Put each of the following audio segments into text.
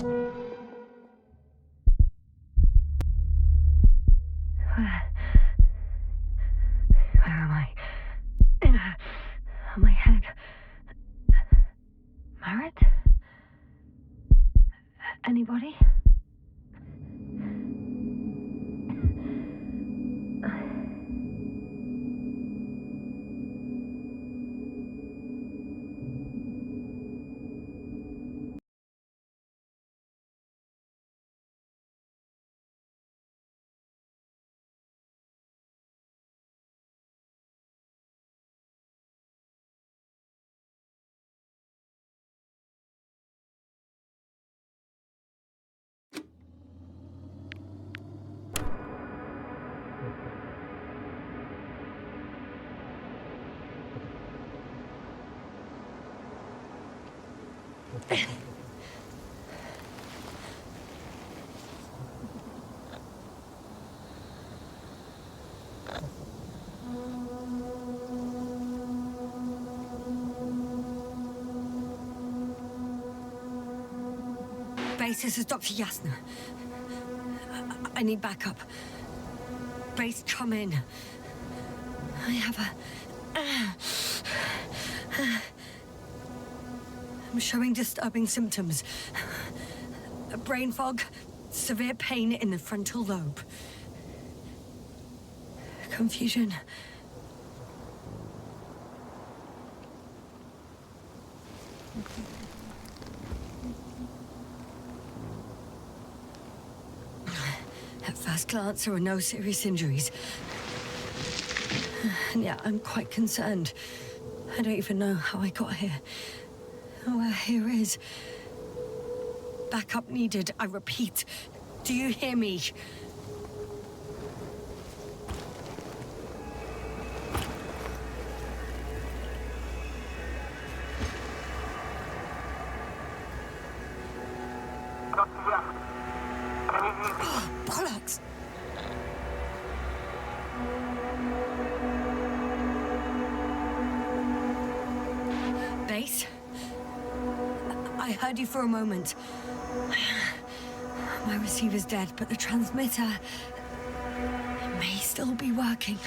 Where am I? My head. Marriott? Anybody? Base, this is Dr. Yasna. I need backup. Base, come in. I have I'm showing disturbing symptoms. Brain fog, severe pain in the frontal lobe. Confusion. At first glance, there are no serious injuries. And yet, I'm quite concerned. I don't even know how I got here. Where here is. Backup needed, I repeat. Do you hear me? Oh, bollocks! Base? I heard you for a moment. My receiver's dead, but the transmitter may still be working.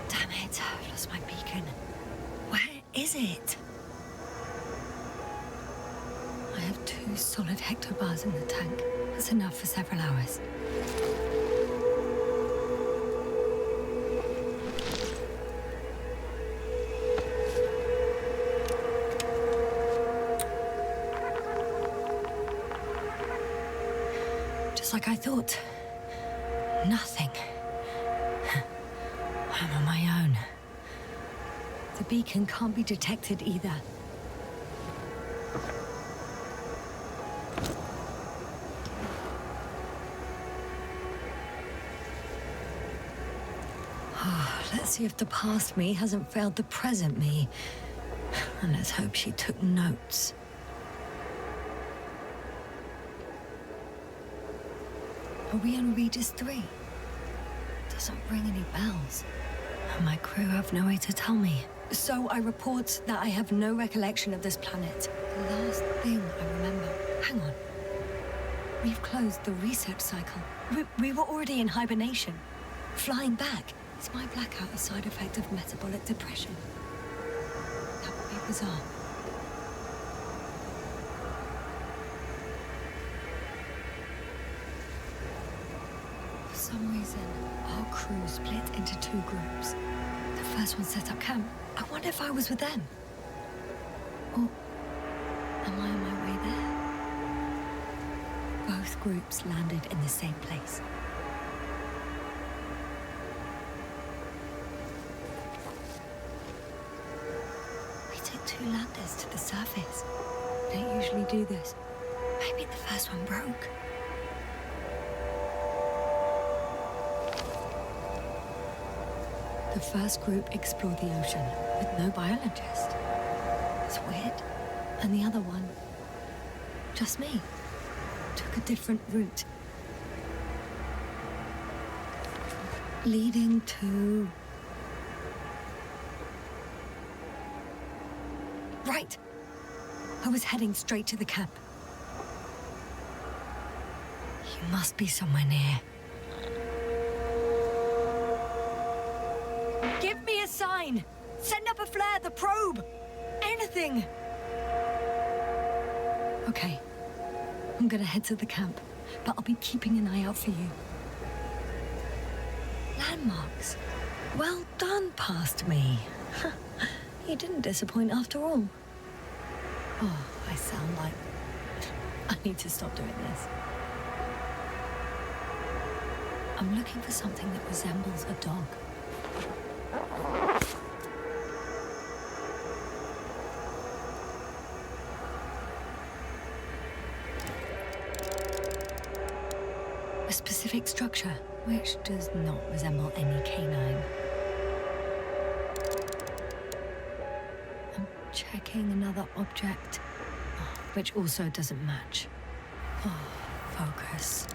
Damn it, I've lost my beacon. Where is it? I have 2 solid hectobars in the tank. That's enough for several hours. Just like I thought. Nothing. I'm on my own. The beacon can't be detected either. Let's see if the past me hasn't failed the present me. And let's hope she took notes. Are we on Regis III? Doesn't ring any bells. And my crew have no way to tell me. So I report that I have no recollection of this planet. The last thing I remember... Hang on. We've closed the research cycle. We were already in hibernation. Flying back. Is my blackout a side effect of metabolic depression? That would be bizarre. For some reason, our crew split into 2 groups. The first one set up camp. I wonder if I was with them. Or am I on my way there? Both groups landed in the same place. We took 2 landers to the surface. We don't usually do this. Maybe the first one broke. The first group explored the ocean with no biologist. It's weird. And the other one, just me, took a different route. Leading to... Right! I was heading straight to the camp. You must be somewhere near. Give me a sign! Send up a flare, the probe! Anything! Okay. I'm gonna head to the camp, but I'll be keeping an eye out for you. Landmarks. Well done, past me. You didn't disappoint after all. Oh, I sound like... I need to stop doing this. I'm looking for something that resembles a dog. A specific structure, which does not resemble any canine. I'm checking another object, which also doesn't match. Oh, focus.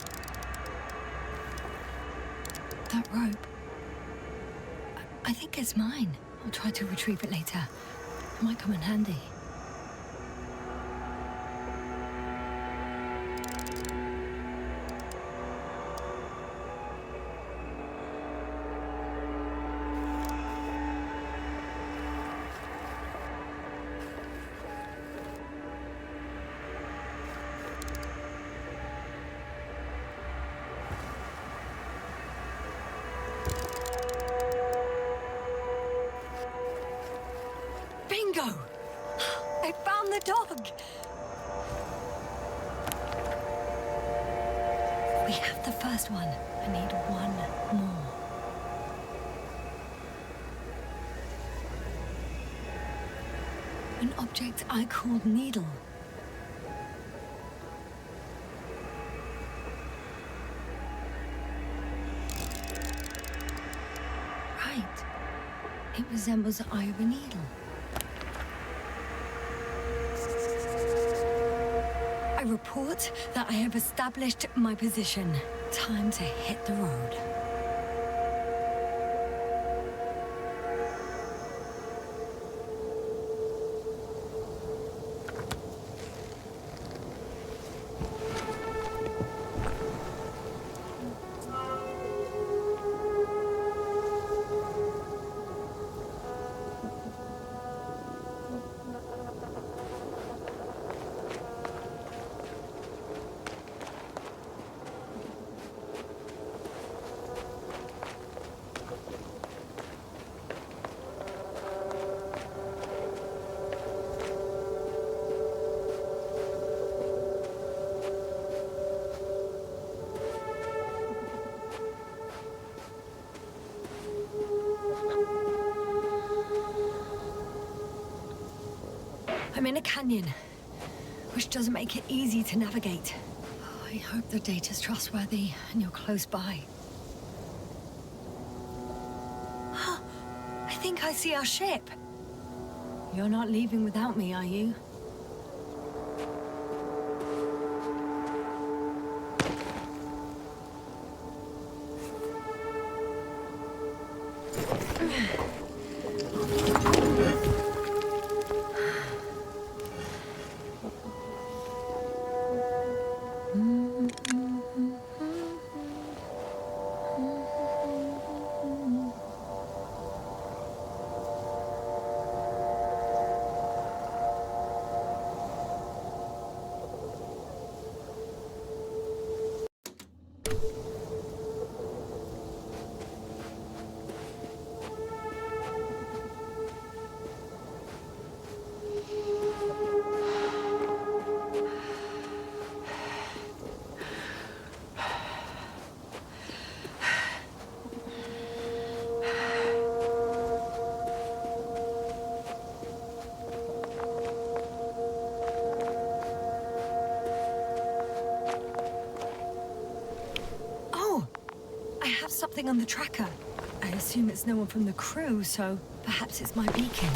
That rope. I think it's mine. I'll try to retrieve it later. It might come in handy. Bingo! I found the dog! We have the first one. I need one more. An object I called needle. Right. It resembles the eye of a needle. I report that I have established my position. Time to hit the road. I'm in a canyon, which doesn't make it easy to navigate. Oh, I hope the data's trustworthy and you're close by. I think I see our ship. You're not leaving without me, are you? Something on the tracker. I assume it's no one from the crew, so perhaps it's my beacon.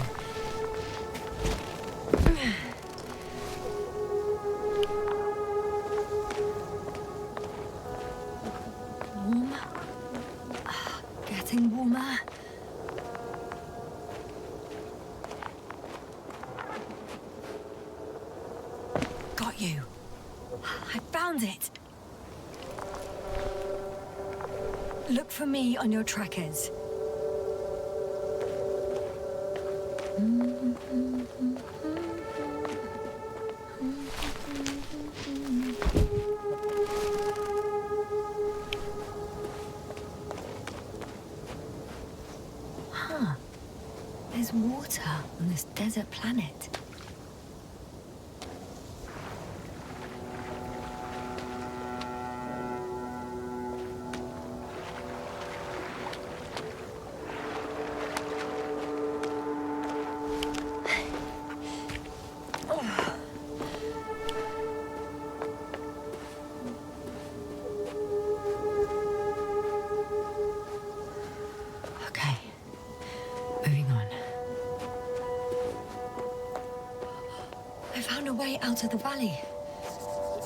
getting warmer. Got you. I found it. Look for me on your trackers. Huh. There's water on this desert planet. Out of the valley,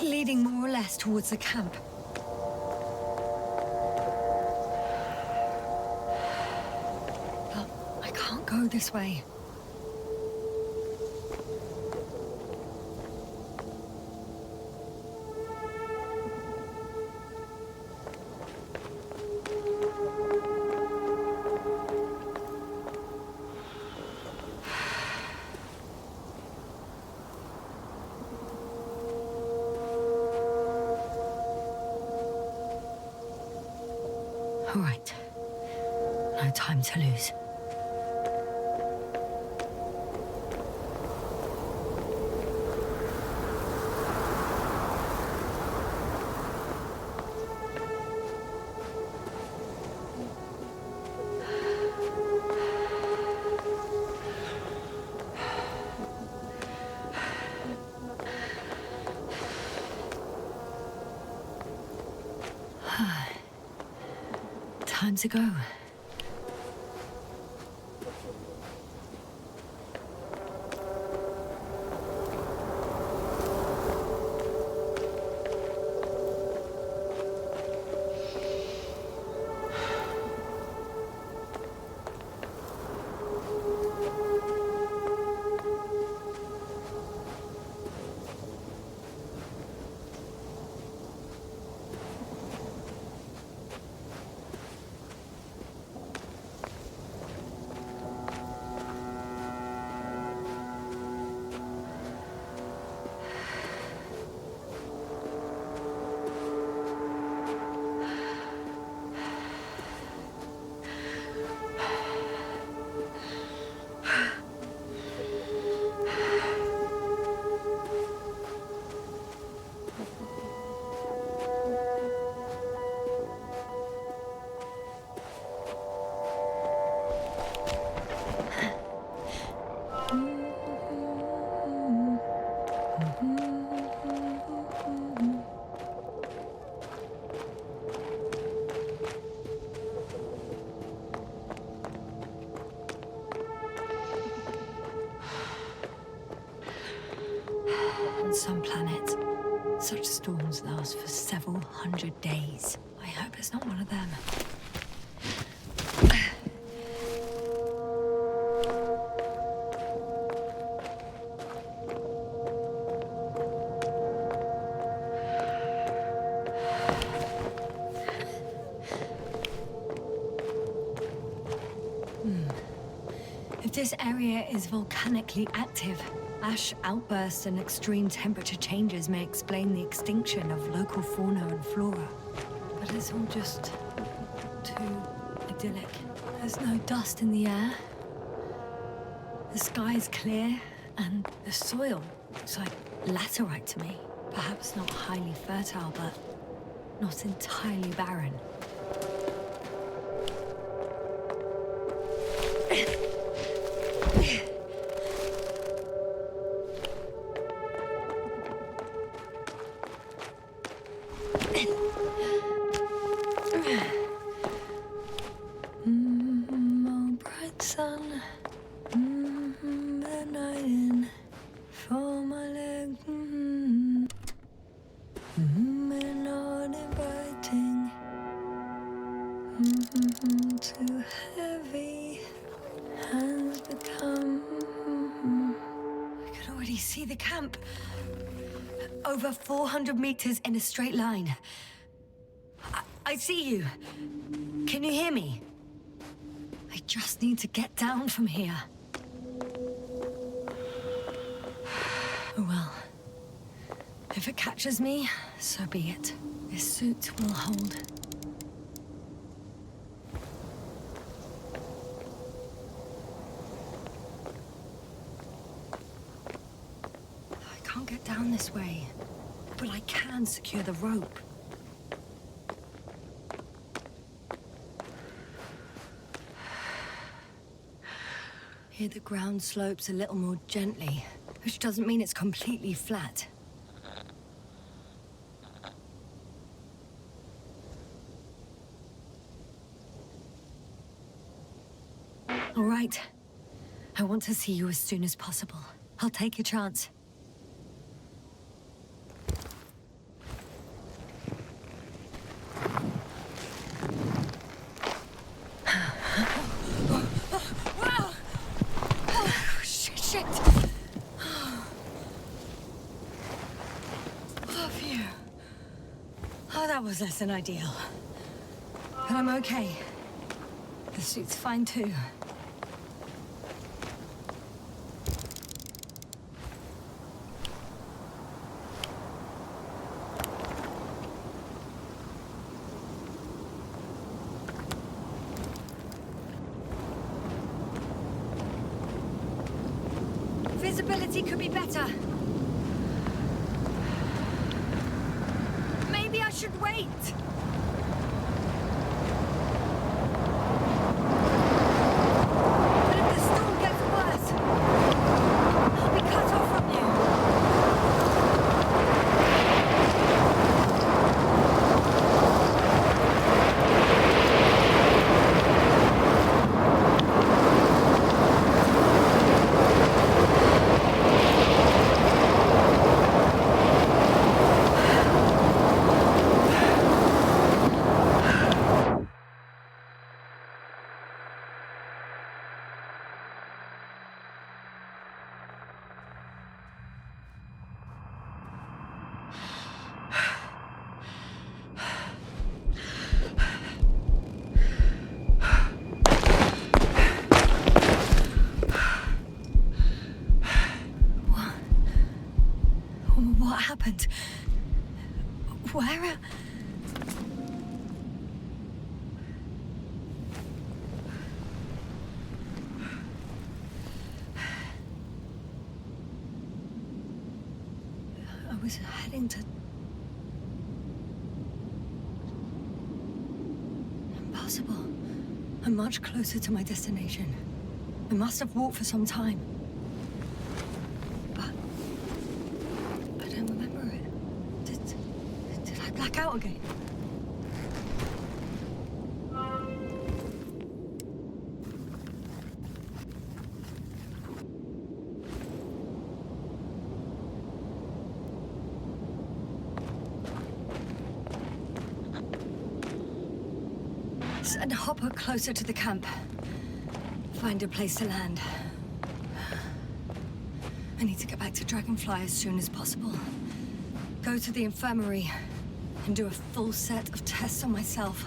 leading more or less towards the camp. But I can't go this way. All right. No time to lose. Time to go. On some planets, such storms last for several hundred days. I hope it's not one of them. If this area is volcanically active, ash outbursts and extreme temperature changes may explain the extinction of local fauna and flora. But it's all just too idyllic. There's no dust in the air. The sky's clear, and the soil looks like laterite to me. Perhaps not highly fertile, but not entirely barren. Too heavy has become. I can already see the camp. Over 400 meters in a straight line. I see you. Can you hear me? I just need to get down from here. Oh well. If it catches me, so be it. This suit will hold. I can't get down this way, but I can secure the rope. Here the ground slopes a little more gently, which doesn't mean it's completely flat. All right. I want to see you as soon as possible. I'll take your chance. Shit! Oh, phew. Oh, that was less than ideal. But I'm okay. The suit's fine too. Visibility could be better. Maybe I should wait. But if the storm gets worse, I'll be cut off from you. What happened? Where? I was heading to... Impossible. I'm much closer to my destination. I must have walked for some time. But... I don't remember it. Did I black out again? Send Hopper closer to the camp. Find a place to land. I need to get back to Dragonfly as soon as possible. Go to the infirmary and do a full set of tests on myself.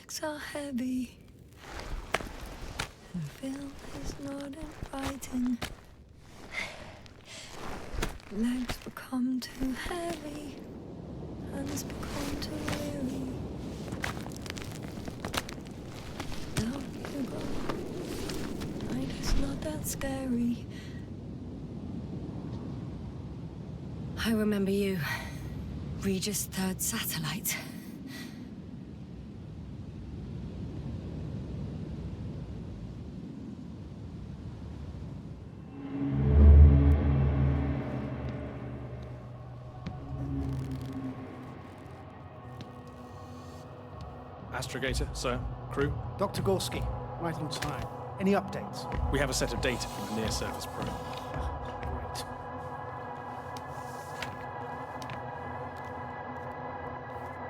legs are heavy. The film is not inviting. Legs become too heavy. Hands become too weary. Down you go. Night is not that scary. I remember you. Regis III satellite. Astrogator, sir. Crew. Dr. Gorski, right on time. Any updates? We have a set of data from the near-surface probe. Great.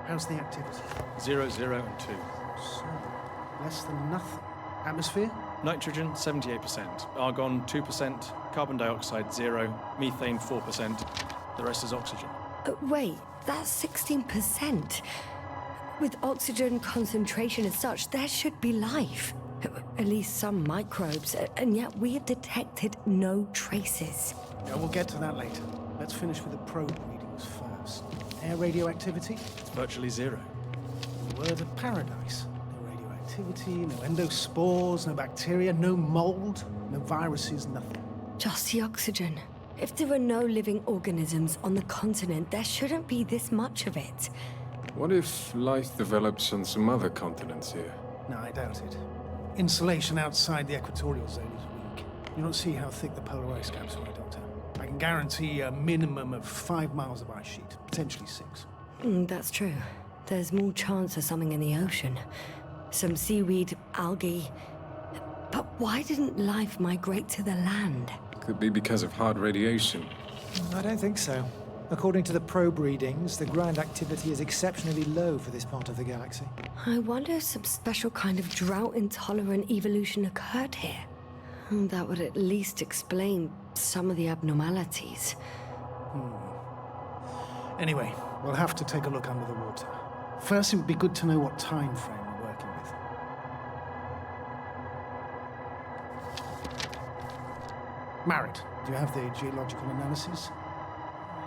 How's the activity? 0, 0, and 2. So, less than nothing. Atmosphere? Nitrogen, 78%. Argon, 2%. Carbon dioxide, 0. Methane, 4%. The rest is oxygen. Wait, that's 16%. With oxygen concentration as such, there should be life. At least some microbes, and yet we have detected no traces. Yeah, we'll get to that later. Let's finish with the probe readings first. Air radioactivity? It's virtually 0. The word of paradise. No radioactivity, no endospores, no bacteria, no mold, no viruses, nothing. Just the oxygen. If there are no living organisms on the continent, there shouldn't be this much of it. What if life develops on some other continents here? No, I doubt it. Insulation outside the equatorial zone is weak. You don't see how thick the polar ice caps are, Doctor. I can guarantee a minimum of 5 miles of ice sheet, potentially 6. That's true. There's more chance of something in the ocean. Some seaweed, algae. But why didn't life migrate to the land? Could be because of hard radiation. I don't think so. According to the probe readings, the ground activity is exceptionally low for this part of the galaxy. I wonder if some special kind of drought-intolerant evolution occurred here. That would at least explain some of the abnormalities. Anyway, we'll have to take a look under the water. First, it would be good to know what time frame we're working with. Marit, do you have the geological analysis?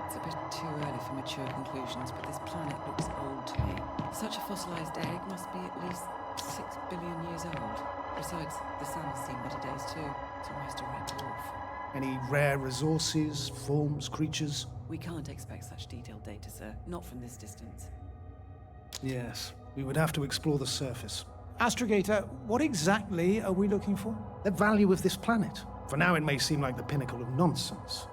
It's a bit too early for mature conclusions, but this planet looks old to me. Such a fossilized egg must be at least 6 billion years old. Besides, the sun has seen better days too. It's almost a red dwarf. Any rare resources, forms, creatures? We can't expect such detailed data, sir. Not from this distance. Yes, we would have to explore the surface. Astrogator, what exactly are we looking for? The value of this planet. For now, it may seem like the pinnacle of nonsense,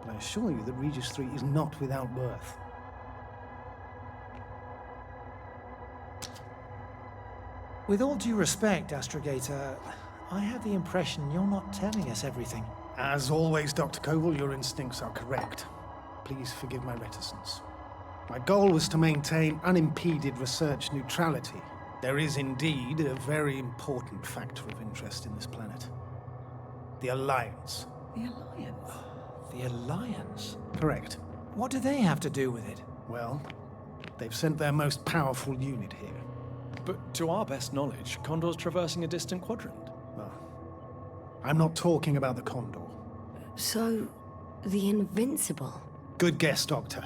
but I assure you that Regis III is not without worth. With all due respect, Astrogator, I have the impression you're not telling us everything. As always, Dr. Koval, your instincts are correct. Please forgive my reticence. My goal was to maintain unimpeded research neutrality. There is indeed a very important factor of interest in this planet. The Alliance. The Alliance? The Alliance? Correct. What do they have to do with it? Well, they've sent their most powerful unit here. But to our best knowledge, Condor's traversing a distant quadrant. Well, I'm not talking about the Condor. So, the Invincible? Good guess, Doctor.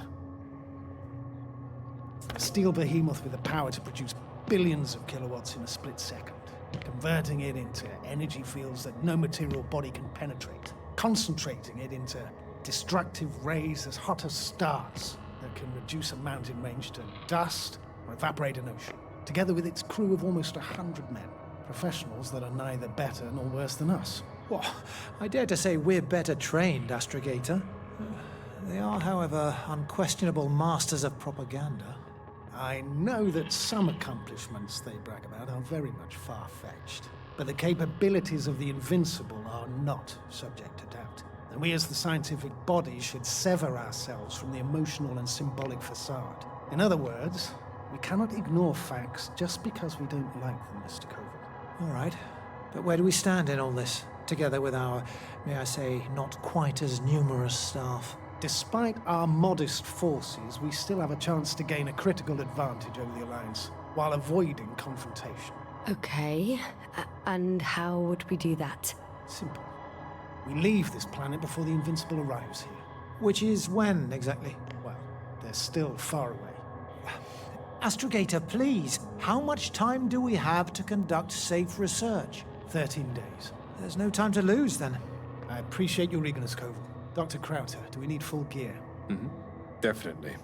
A steel behemoth with the power to produce billions of kilowatts in a split second, converting it into energy fields that no material body can penetrate, concentrating it into destructive rays as hot as stars that can reduce a mountain range to dust or evaporate an ocean, together with its crew of almost 100 men, professionals that are neither better nor worse than us. Well, I dare to say we're better trained, Astrogator. They are, however, unquestionable masters of propaganda. I know that some accomplishments they brag about are very much far-fetched, but the capabilities of the Invincible are not subject to doubt. And we as the scientific body should sever ourselves from the emotional and symbolic facade. In other words, we cannot ignore facts just because we don't like them, Mr. Koval. All right, but where do we stand in all this, together with our, may I say, not quite as numerous staff? Despite our modest forces, we still have a chance to gain a critical advantage over the Alliance. while avoiding confrontation. Okay. And how would we do that? Simple. We leave this planet before the Invincible arrives here. Which is when, exactly? Well, they're still far away. Astrogator, please, how much time do we have to conduct safe research? 13 days. There's no time to lose, then. I appreciate your eagerness, Koval. Dr. Crowther, do we need full gear? Definitely.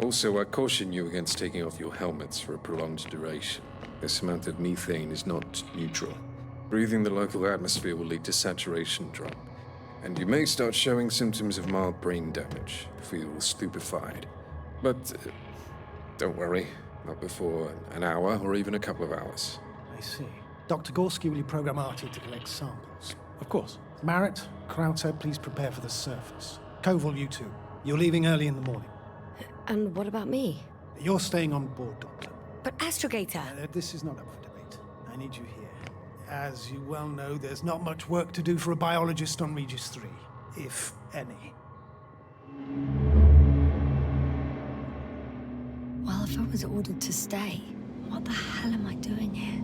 Also, I caution you against taking off your helmets for a prolonged duration. This amount of methane is not neutral. Breathing the local atmosphere will lead to saturation drop, and you may start showing symptoms of mild brain damage, feel stupefied. But don't worry, not before an hour or even a couple of hours. I see. Dr. Gorski, will you program Artie to collect samples? Of course. Marrett, Crowther, please prepare for the surface. Koval, you too. You're leaving early in the morning. And what about me? You're staying on board, Doctor. But Astrogator... This is not up for debate. I need you here. As you well know, there's not much work to do for a biologist on Regis III, if any. Well, if I was ordered to stay, what the hell am I doing here?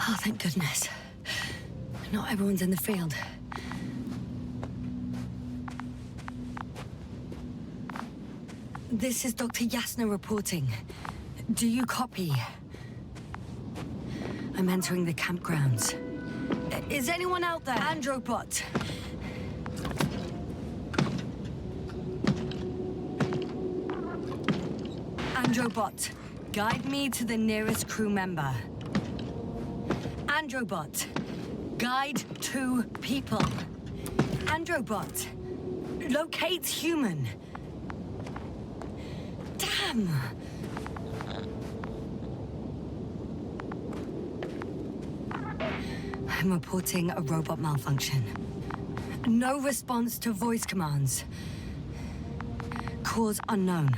Oh, thank goodness. Not everyone's in the field. This is Dr. Yasna reporting. Do you copy? I'm entering the campgrounds. Is anyone out there? Androbot! Androbot, guide me to the nearest crew member. Androbot, guide 2 people. Androbot, locate human. Damn! I'm reporting a robot malfunction. No response to voice commands. Cause unknown.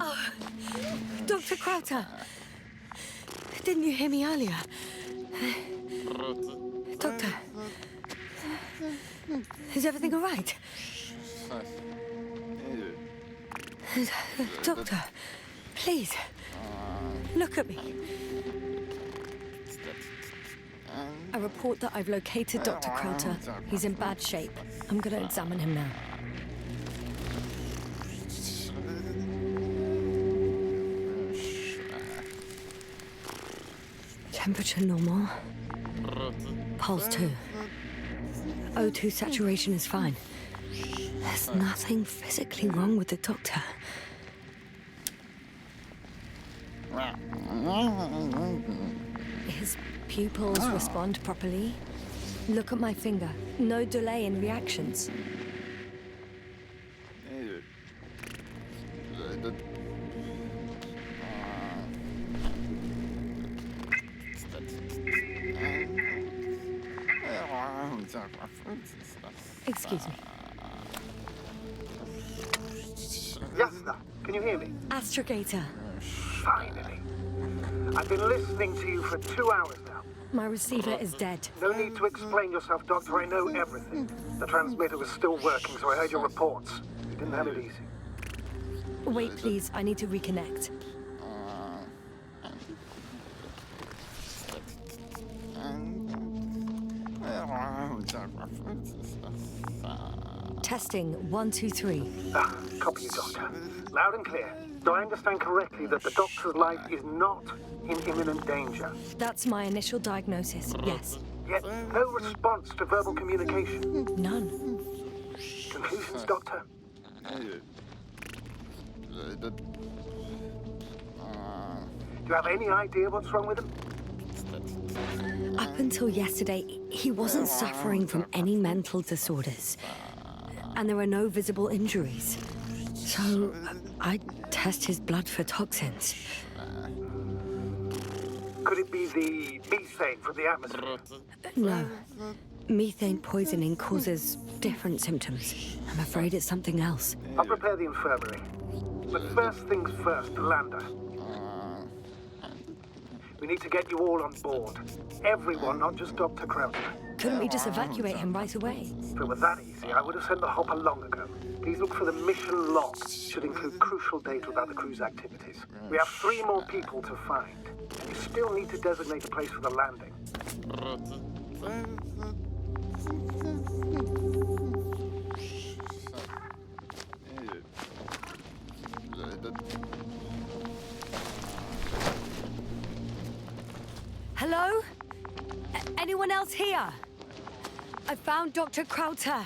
Oh, Dr. Crowther. Didn't you hear me earlier? Doctor. Is everything all right? Doctor, please, look at me. I report that I've located Dr. Crowther. He's in bad shape. I'm gonna examine him now. Temperature normal. Pulse 2. O2 saturation is fine. There's nothing physically wrong with the doctor. His pupils respond properly. Look at my finger. No delay in reactions. Excuse me. Yasna, can you hear me? Astrogator. Finally. I've been listening to you for 2 hours now. My receiver is dead. No need to explain yourself, Doctor. I know everything. The transmitter was still working, so I heard your reports. You didn't have it easy. Wait, please. I need to reconnect. Testing 1, 2, 3. Copy you, Doctor. Loud and clear. Do I understand correctly that the Doctor's life is not in imminent danger? That's my initial diagnosis, yes. Yet no response to verbal communication. None. Conclusions, Doctor? Do you have any idea what's wrong with him? Up until yesterday, he wasn't suffering from any mental disorders. And there are no visible injuries. So, I test his blood for toxins. Could it be the methane from the atmosphere? No. Methane poisoning causes different symptoms. I'm afraid it's something else. I'll prepare the infirmary. But first things first, the lander. We need to get you all on board. Everyone, not just Dr. Krauser. Couldn't we just evacuate him right away? If it were that easy, I would have sent the hopper long ago. Please look for the mission log. Should include crucial data about the crew's activities. We have 3 more people to find. You still need to designate a place for the landing. Hello? Anyone else here? I found Dr. Krauter.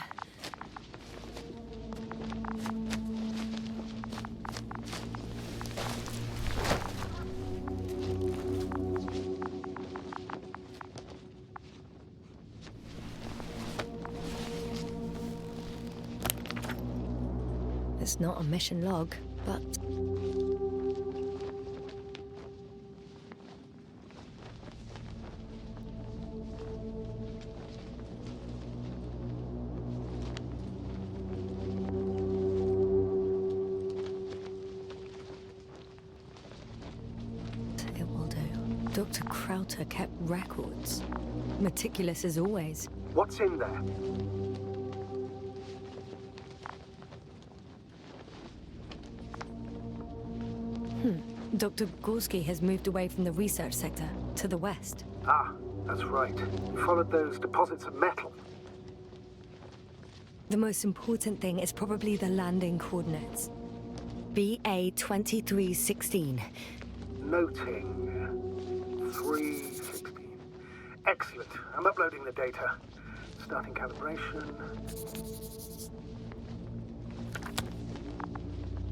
It's not a mission log, but... It will do. Dr. Krauter kept records. Meticulous as always. What's in there? Dr. Gorski has moved away from the research sector to the west. Ah, that's right. Followed those deposits of metal. The most important thing is probably the landing coordinates. BA 2316. Noting 316. Excellent. I'm uploading the data. Starting calibration.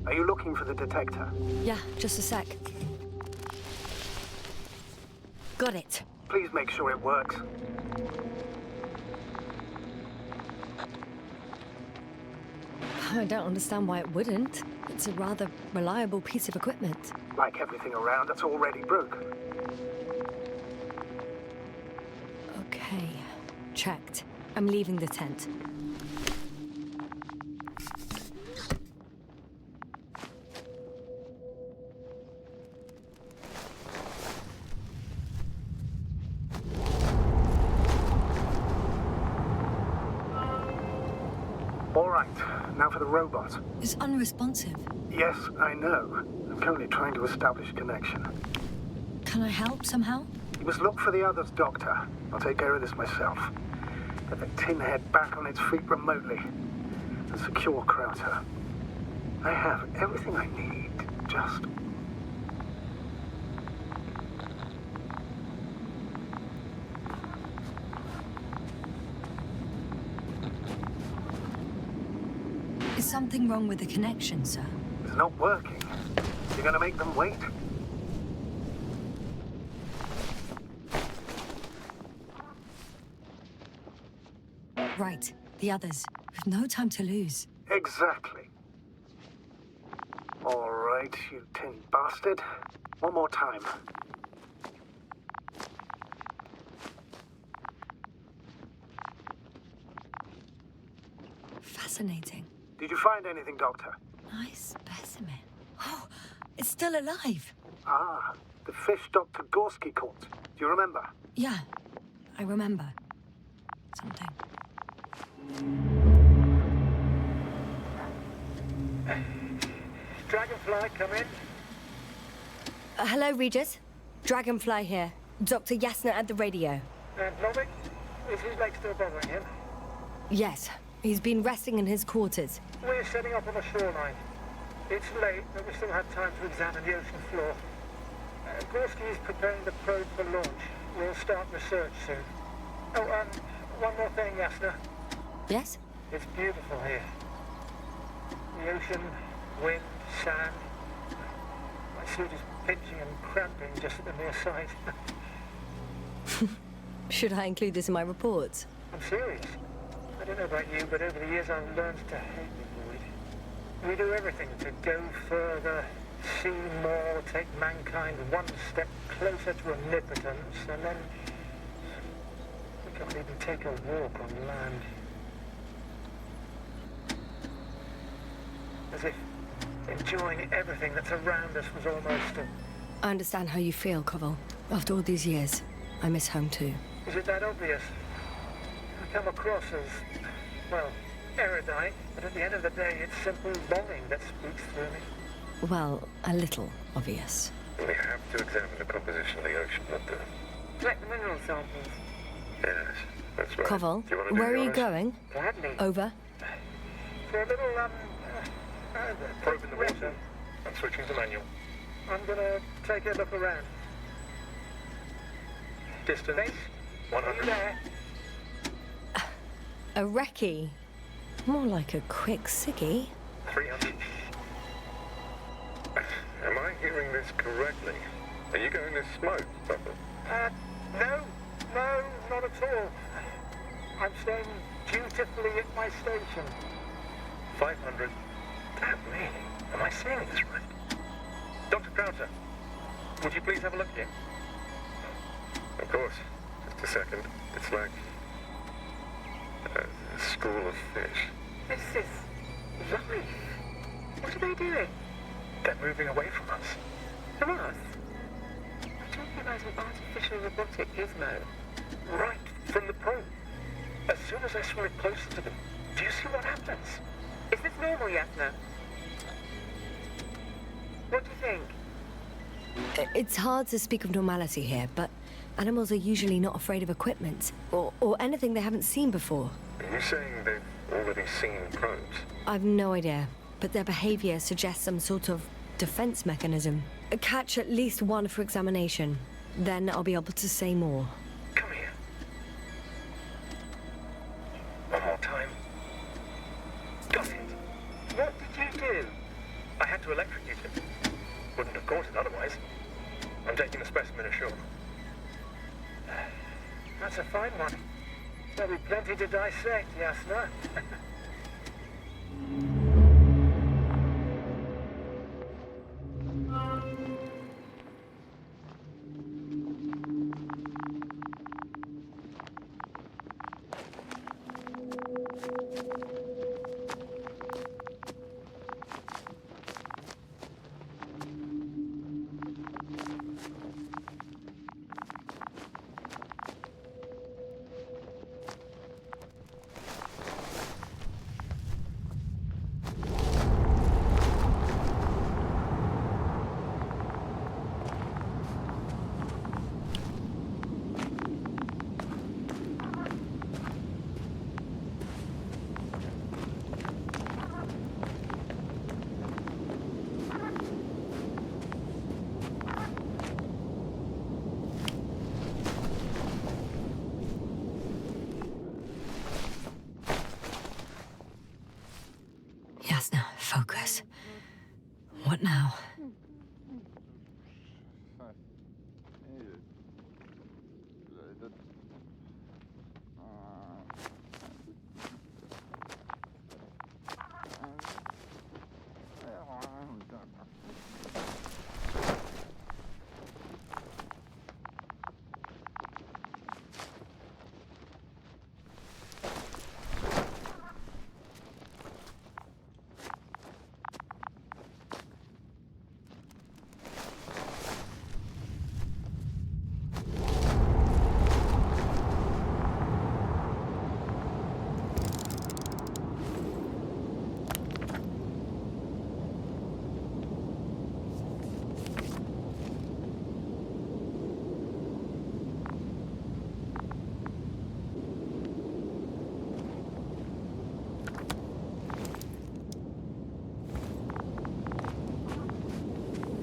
Are you looking for the detector? Yeah, just a sec. Got it. Please make sure it works. I don't understand why it wouldn't. It's a rather reliable piece of equipment. Like everything around that's already broke. Okay, checked. I'm leaving the tent. All right, now for the robot. It's unresponsive. Yes, I know. I'm currently trying to establish a connection. Can I help somehow? You must look for the others, Doctor. I'll take care of this myself. Get the tin head back on its feet remotely. And secure Krauter. I have everything I need. Just... Is something wrong with the connection, sir? It's not working. You're gonna make them wait? Right, the others. We've no time to lose. Exactly. All right, you tin bastard. One more time. Fascinating. Did you find anything, Doctor? Nice specimen. Oh, it's still alive. Ah, the fish Dr. Gorski caught. Do you remember? Yeah, I remember. Something. Dragonfly, come in. Hello, Regis. Dragonfly here. Dr. Yasna at the radio. Novick? Is his leg still bothering him? Yes, he's been resting in his quarters. We're setting up on the shoreline. It's late, but we still have time to examine the ocean floor. Gorski is preparing the probe for launch. We'll start research soon. Oh, one more thing, Yasna. Yes? It's beautiful here. The ocean, wind, sand. My suit is pinching and cramping just at the mere sight. Should I include this in my reports? I'm serious. I don't know about you, but over the years I've learned to hate the void. We do everything to go further, see more, take mankind one step closer to omnipotence, and then we can't even take a walk on land. As if enjoying everything that's around us was almost a... I understand how you feel, Koval. After all these years, I miss home too. Is it that obvious? I come across as, well, erudite, but at the end of the day, it's simple longing that speaks through me. Well, a little obvious. We have to examine the composition of the ocean, not the... Collect the mineral samples. Yes, that's right. Koval, Do you want to do where are the you honors? going? Gladly. Over. For a little, Probe in the water. I'm switching to manual. I'm gonna take a look around. Distance, 100. There. A recce. More like a quick ciggy. 300. Am I hearing this correctly? Are you going to smoke, Bubba? No, not at all. I'm staying dutifully at my station. 500. Damn me. Am I seeing this right? Dr. Crowther, would you please have a look here? Of course. Just a second. It's like a school of fish. This is life. What are they doing? They're moving away from us. From us? I'm talking about an artificial robotic gizmo. Right from the probe. As soon as I swim it closer to them, do you see what happens? Is this normal, Yasna? What do you think? It's hard to speak of normality here, but animals are usually not afraid of equipment or anything they haven't seen before. Are you saying they've already seen probes? I've no idea, but their behavior suggests some sort of defense mechanism. Catch at least one for examination. Then I'll be able to say more. Come here. One more time. Got it. What did you do? I had to electrocute it. Wouldn't have caught it otherwise. I'm taking the specimen ashore. That's a fine one. There'll be plenty to dissect, Yasna. Yasna, focus. What now?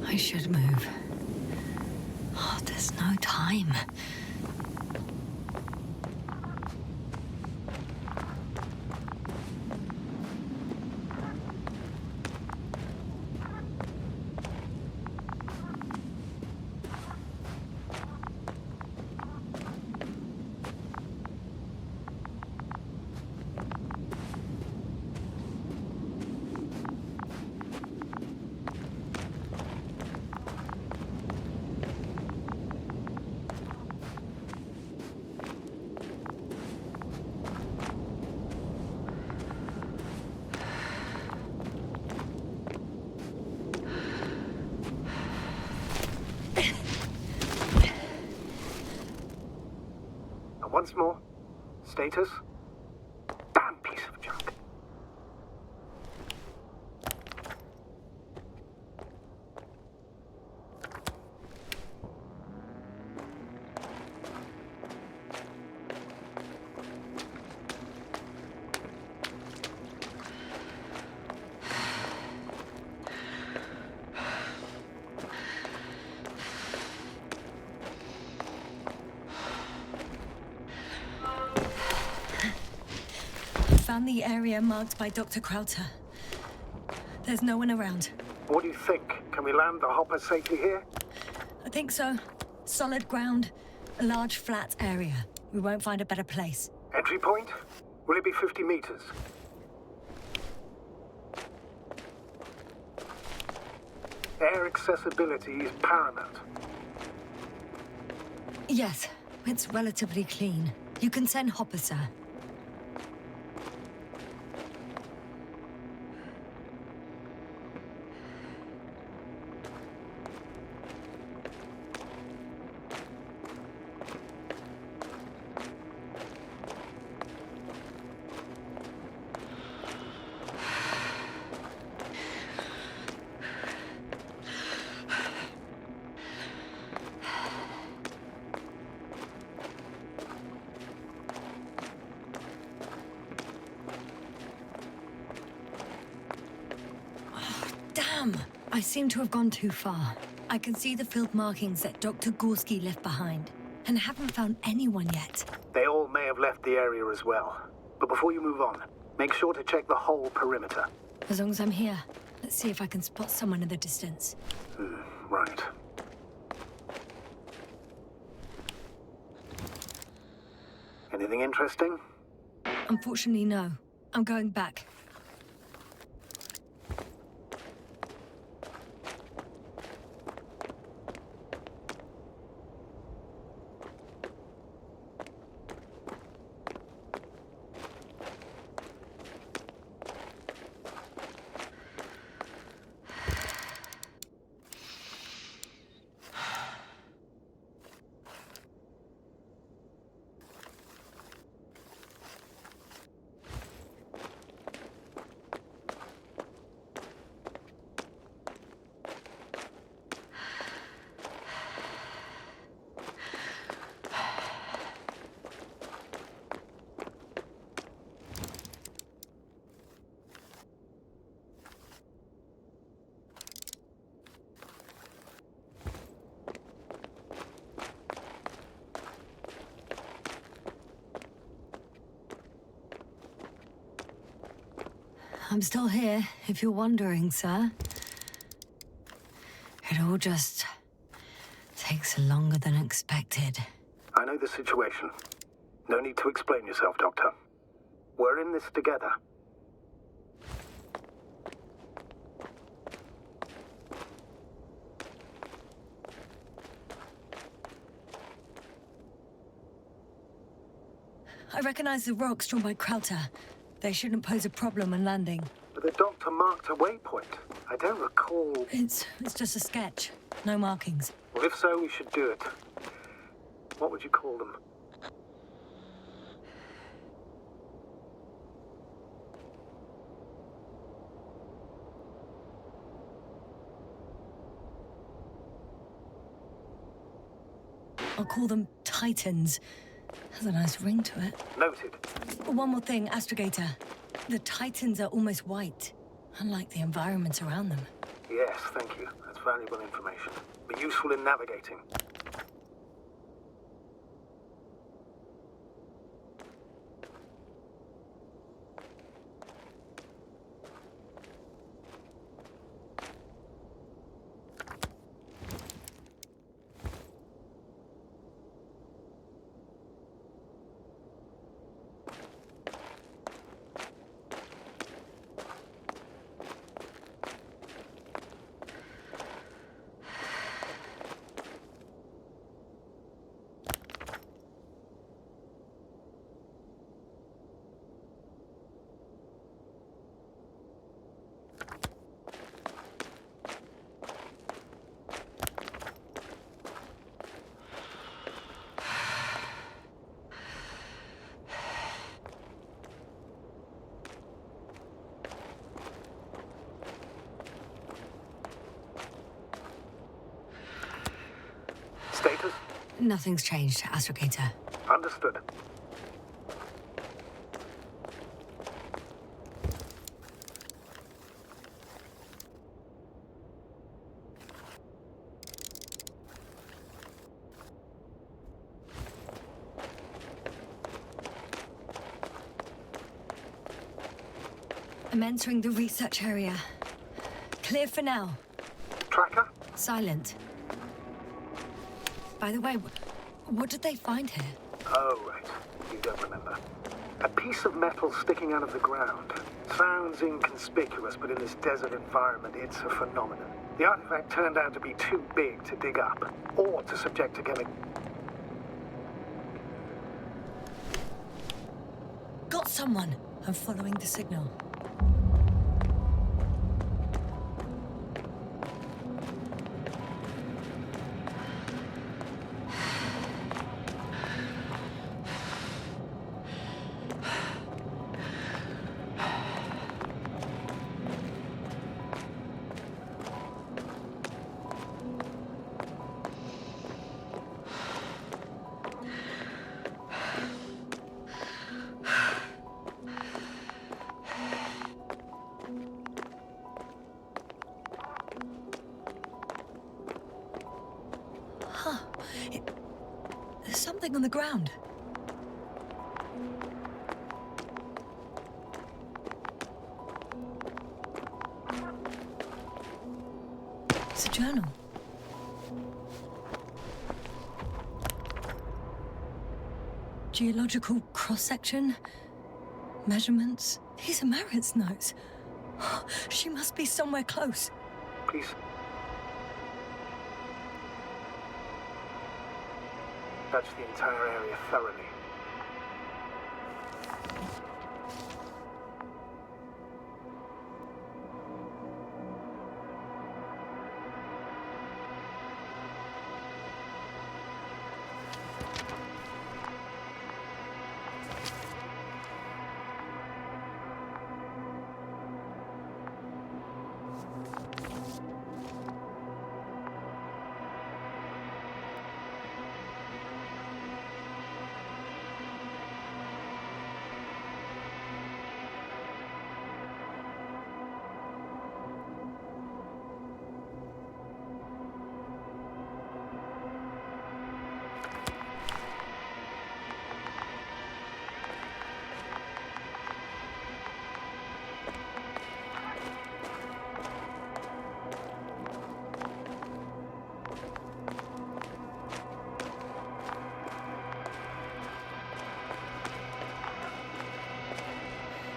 I should move. Oh, there's no time. Once more. Status? Damn piece of junk. Found the area marked by Dr. Krauter. There's no one around. What do you think? Can we land the hopper safely here? I think so. Solid ground, a large flat area. We won't find a better place. Entry point? Will it be 50 meters? Air accessibility is paramount. Yes, it's relatively clean. You can send hopper, sir. I seem to have gone too far. I can see the field markings that Dr. Gorski left behind, and haven't found anyone yet. They all may have left the area as well. But before you move on, make sure to check the whole perimeter. As long as I'm here, let's see if I can spot someone in the distance. Right. Anything interesting? Unfortunately, no. I'm going back. I'm still here, if you're wondering, sir. It all just takes longer than expected. I know the situation. No need to explain yourself, Doctor. We're in this together. I recognize the rocks drawn by Krauter. They shouldn't pose a problem when landing. But the doctor marked a waypoint. I don't recall... It's just a sketch. No markings. Well, if so, we should do it. What would you call them? I'll call them Titans. Has a nice ring to it. Noted. One more thing, Astrogator. The Titans are almost white, unlike the environment around them. Yes, thank you. That's valuable information. Be useful in navigating. Nothing's changed, Astrogator. Understood. I'm entering the research area. Clear for now. Tracker? Silent. By the way, what did they find here? Oh, right. You don't remember. A piece of metal sticking out of the ground. Sounds inconspicuous, but in this desert environment, it's a phenomenon. The artifact turned out to be too big to dig up, or to subject to chemical... Got someone! I'm following the signal. There's something on the ground. It's a journal. Geological cross-section, measurements. These are Marit's notes. She must be somewhere close. Please. Touch the entire area thoroughly.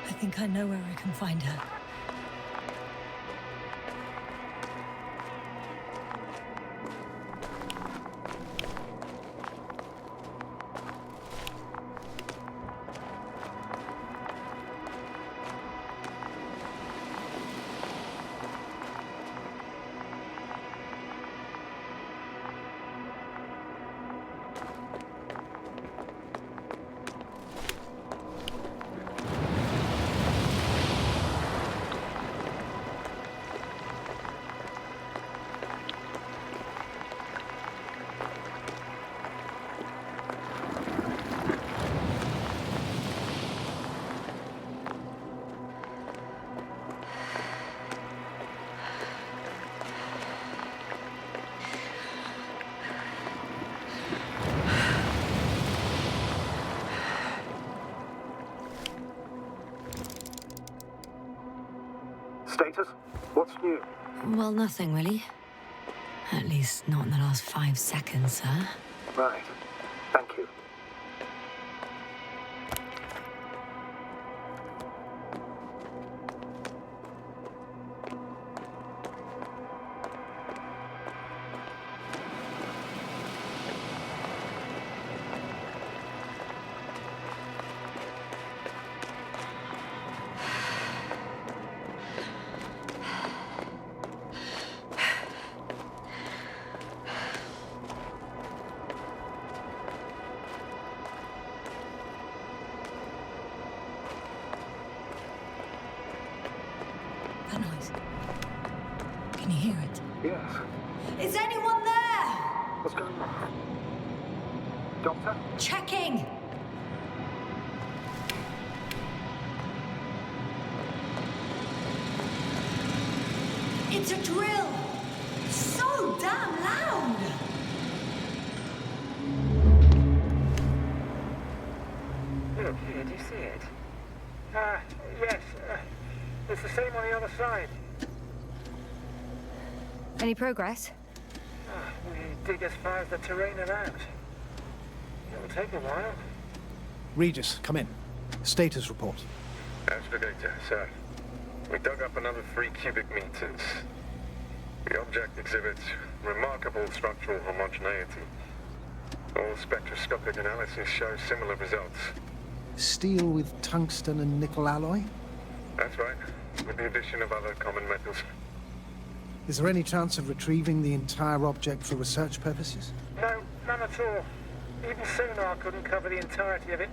I think I know where I can find her. Status? What's new? Well, nothing really. At least not in the last 5 seconds, sir. Right. Thank you. That noise. Can you hear it? Yes. Is anyone there? What's going on? Doctor? Checking! It's a drill! So damn loud! Look here, do you see it? Yes. It's the same on the other side. Any progress? We dig as far as the terrain allows. It'll take a while. Regis, come in. Status report. Astragator, sir. We dug up another 3 cubic meters. The object exhibits remarkable structural homogeneity. All spectroscopic analysis shows similar results. Steel with tungsten and nickel alloy? That's right, with the addition of other common metals. Is there any chance of retrieving the entire object for research purposes? No, none at all. Even sonar couldn't cover the entirety of it.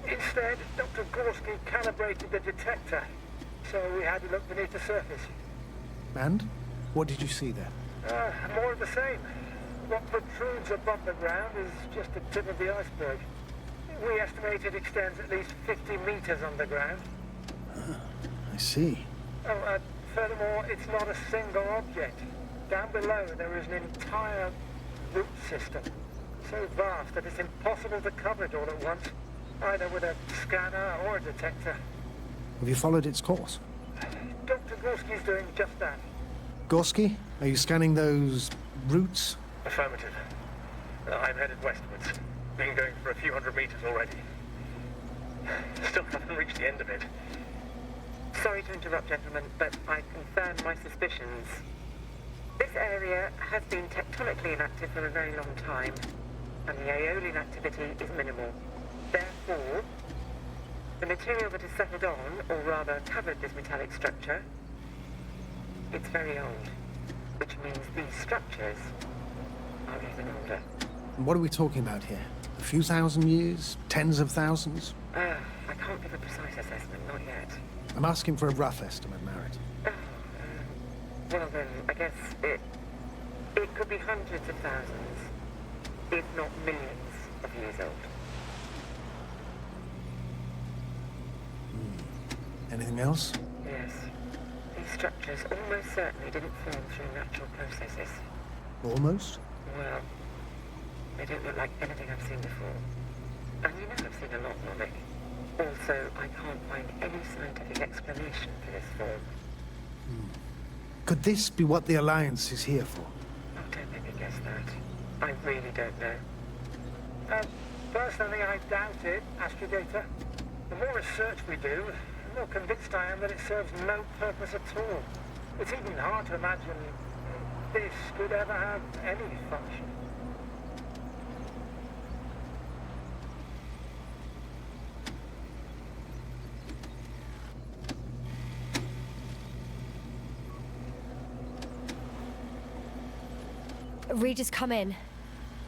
Instead, Dr. Gorski calibrated the detector, so we had to look beneath the surface. And? What did you see there? More of the same. What protrudes above the ground is just the tip of the iceberg. We estimate it extends at least 50 meters underground. I see. Furthermore, it's not a single object. Down below, there is an entire root system. So vast that it's impossible to cover it all at once, either with a scanner or a detector. Have you followed its course? Dr. Gorski's doing just that. Gorski, are you scanning those roots? Affirmative. I'm headed westwards. Been going for a few hundred meters already. Still haven't reached the end of it. Sorry to interrupt, gentlemen, but I confirm my suspicions. This area has been tectonically inactive for a very long time, and the aeolian activity is minimal. Therefore, the material that has settled on, or rather covered this metallic structure, it's very old, which means these structures are even older. And what are we talking about here? A few thousand years? Tens of thousands? I can't give a precise assessment, not yet. I'm asking for a rough estimate, Merritt. Well then, I guess it could be hundreds of thousands, if not millions of years old. Anything else? Yes. These structures almost certainly didn't form through natural processes. Almost? Well, they don't look like anything I've seen before. And you know I've seen a lot, Molly. Also, I can't find any scientific explanation for this form. Could this be what the Alliance is here for? Oh, don't make me guess that. I really don't know. Personally, I doubt it, Astrogator. The more research we do, the more convinced I am that it serves no purpose at all. It's even hard to imagine this could ever have any function. Regis, come in.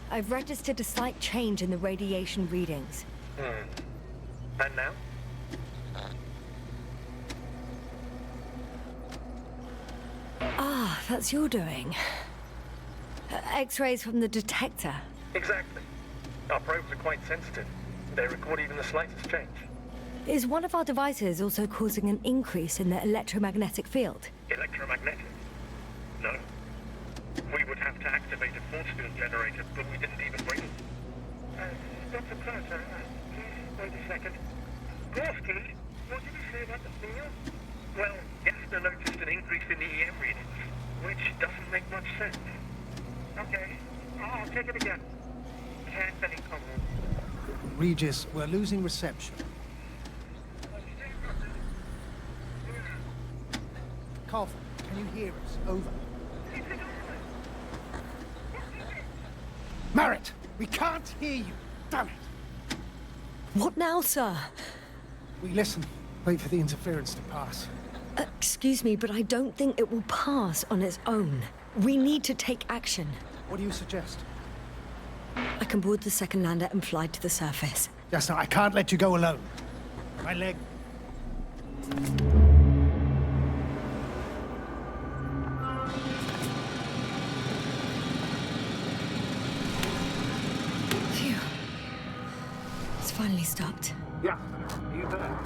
I've registered a slight change in the radiation readings. And now? Ah, that's your doing. X-rays from the detector. Exactly. Our probes are quite sensitive. They record even the slightest change. Is one of our devices also causing an increase in the electromagnetic field? Electromagnetic? No. We would have to activate a force field generator, but we didn't even bring it. Dr. Carter, please wait a second. Gorski, what did you say about the field? Well, Gessner noticed an increase in the EM readings, which doesn't make much sense. Okay, I'll check it again. Can't any comment. Regis, we're losing reception. Carlton, can you hear us? Over. Merritt, we can't hear you. Damn it. What now, sir? We listen. Wait for the interference to pass. Excuse me, but I don't think it will pass on its own. We need to take action. What do you suggest? I can board the second lander and fly to the surface. Just now, I can't let you go alone. My leg. Phew. stopped. Yeah, you there?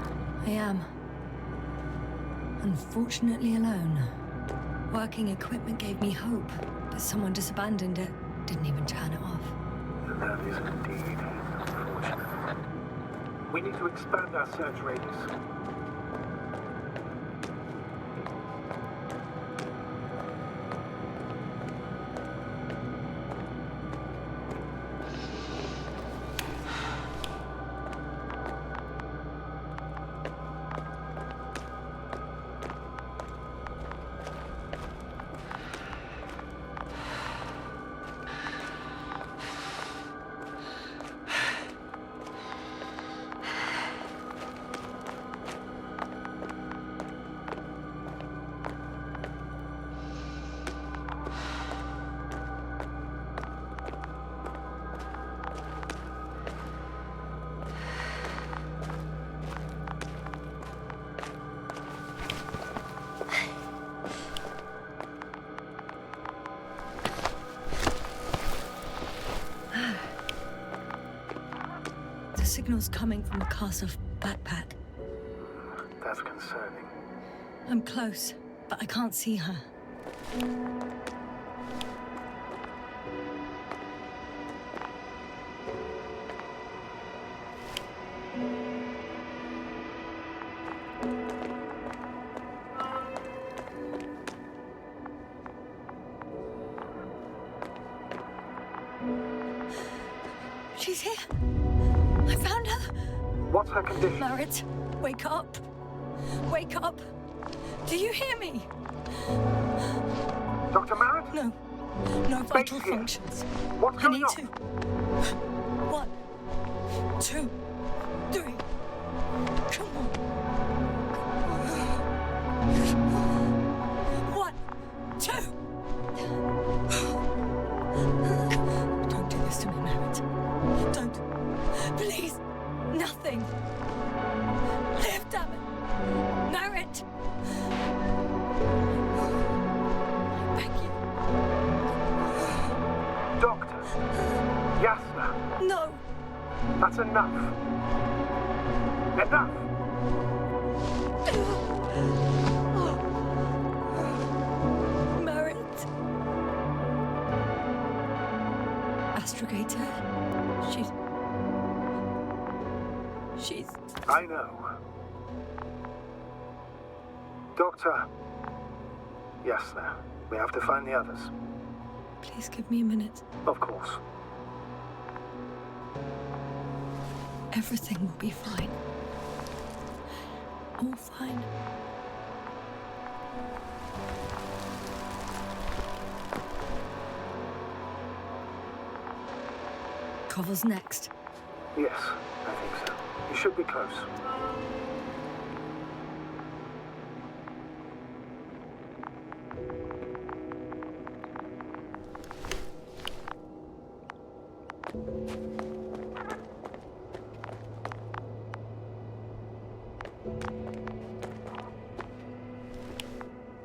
I am. Unfortunately alone. Working equipment gave me hope, but someone just abandoned it. Didn't even turn it off. That is indeed unfortunate. We need to expand our search radius. Signals coming from a cast-off backpack. That's concerning. I'm close, but I can't see her. She's here. I found her. What's her condition? Merritt, wake up. Wake up. Do you hear me? Dr. Merritt? No. No vital here. functions. What's I going need on? to. 1, 2, 3. Come on. 1, 2. Don't do this to me, Merritt. Don't. Please. Nothing. Live, damn it. Merritt. Thank you. Doctor. Yasna. No. That's enough. Enough. Merritt. Astrogator. She's... I know. Doctor. Yasna. We have to find the others. Please give me a minute. Of course. Everything will be fine. All fine. Cover's next. Yes, I think so. You should be close.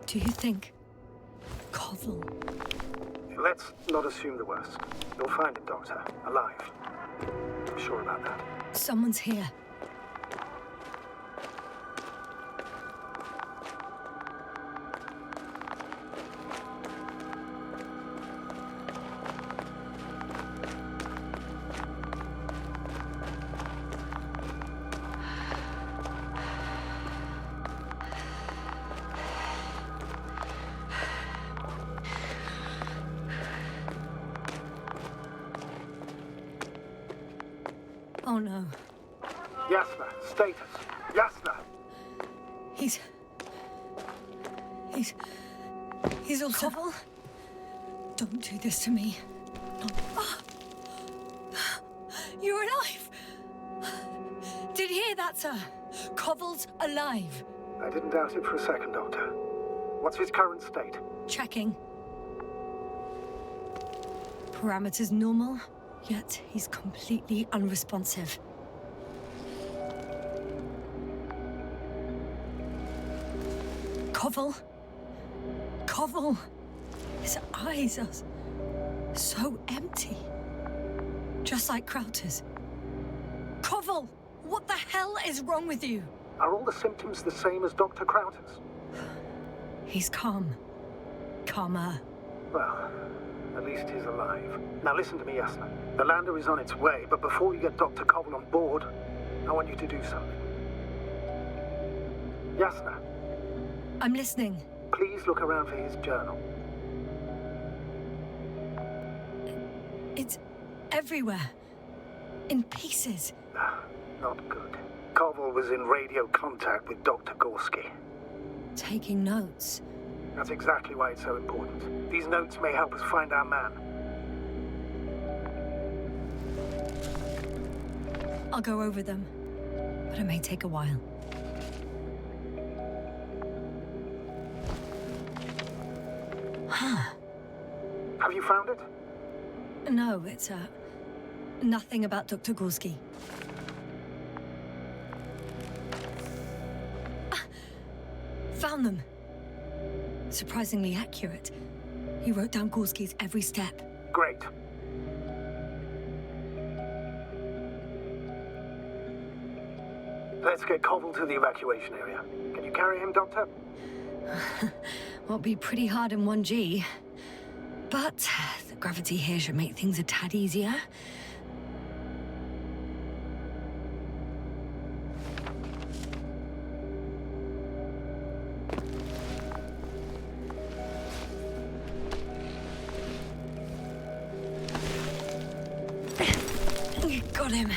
Do you think Koval? Let's not assume the worst. You'll find him, Doctor. Alive. I'm sure about that. Someone's here. Oh no. Yasna, status. Yasna! He's also... Koval? Don't do this to me. No. Ah. You're alive! Did you hear that, sir? Koval's alive. I didn't doubt it for a second, Doctor. What's his current state? Checking. Parameters normal, yet he's completely unresponsive. Koval? Koval? His eyes are so empty. Just like Krauter's. Koval! What the hell is wrong with you? Are all the symptoms the same as Dr. Crowder's? He's calm. Calmer. Well, at least he's alive. Now listen to me, Yasna. The lander is on its way, but before you get Dr. Koval on board, I want you to do something. Yasna, I'm listening. please look around for his journal. It's everywhere. In pieces. Not good. Koval was in radio contact with Dr. Gorski. Taking notes. That's exactly why it's so important. These notes may help us find our man. I'll go over them, but it may take a while. Huh. Have you found it? No, it's, nothing about Dr. Gorski. Found them. Surprisingly accurate. He wrote down Gorski's every step. Great. Let's get Koval to the evacuation area. Can you carry him, Doctor? Won't be pretty hard in 1G. But the gravity here should make things a tad easier. Got him.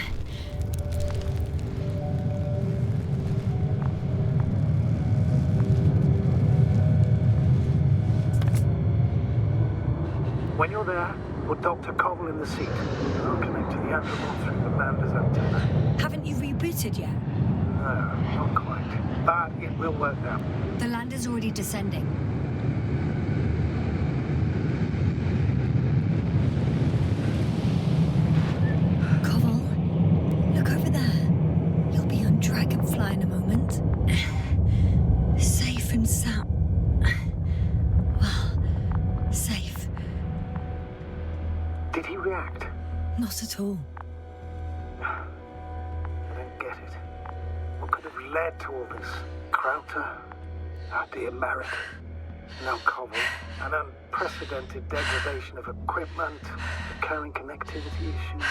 When you're there, put Dr. Koval in the seat. I'll connect to the Andromod through the lander's antenna. Haven't you rebooted yet? No, not quite. But it will work now. The lander's already descending. Koval, look over there. You'll be on Dragonfly in a moment. Safe and sound. Well, safe. Did he react? Not at all. I don't get it. What could have led to all this? Crowder? Our dear Marek? Now Koval? An unprecedented degradation of equipment, recurring connectivity issues.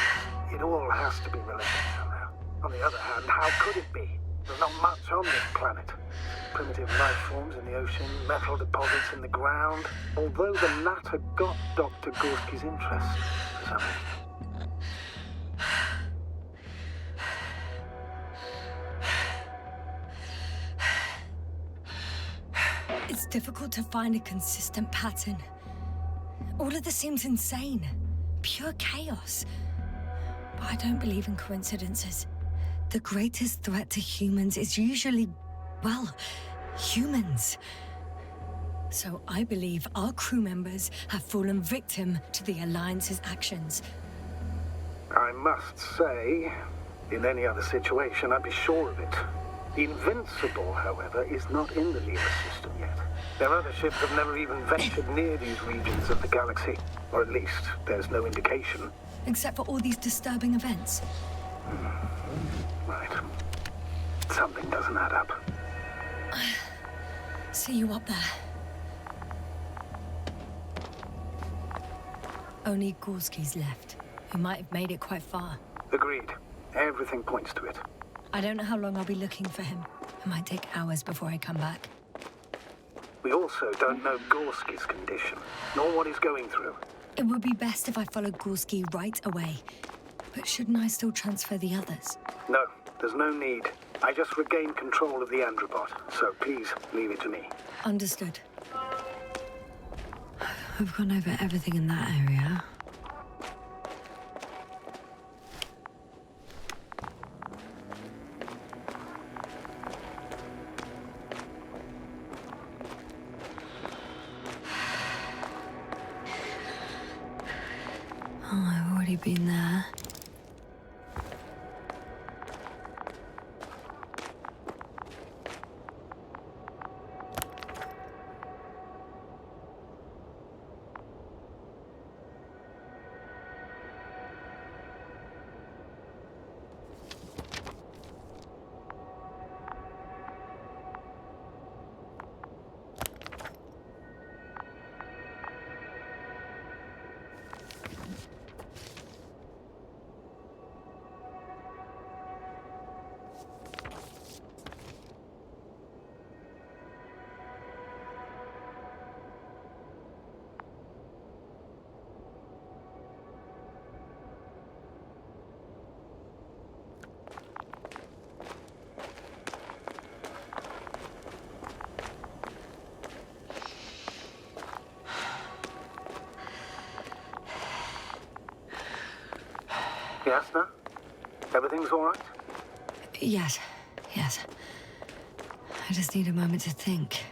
It all has to be related somehow. On the other hand, how could it be? There's not much on this planet. Primitive life forms in the ocean, metal deposits in the ground. Although the latter got Dr. Gorski's interest for some reason. It's difficult to find a consistent pattern. All of this seems insane. Pure chaos. But I don't believe in coincidences. The greatest threat to humans is usually, well, humans. So I believe our crew members have fallen victim to the Alliance's actions. I must say, in any other situation, I'd be sure of it. The Invincible, however, is not in the Lima system yet. Their other ships have never even ventured near these regions of the galaxy. Or at least, there's no indication. Except for all these disturbing events. Right. Something doesn't add up. See you up there. Only Gorski's left. He might have made it quite far. Agreed. Everything points to it. I don't know how long I'll be looking for him. It might take hours before I come back. We also don't know Gorski's condition, nor what he's going through. It would be best if I followed Gorski right away. But shouldn't I still transfer the others? No, there's no need. I just regained control of the Androbot, so please leave it to me. Understood. We've gone over everything in that area. Oh, I've already been there. Yasna? Everything's all right? Yes, yes. I just need a moment to think.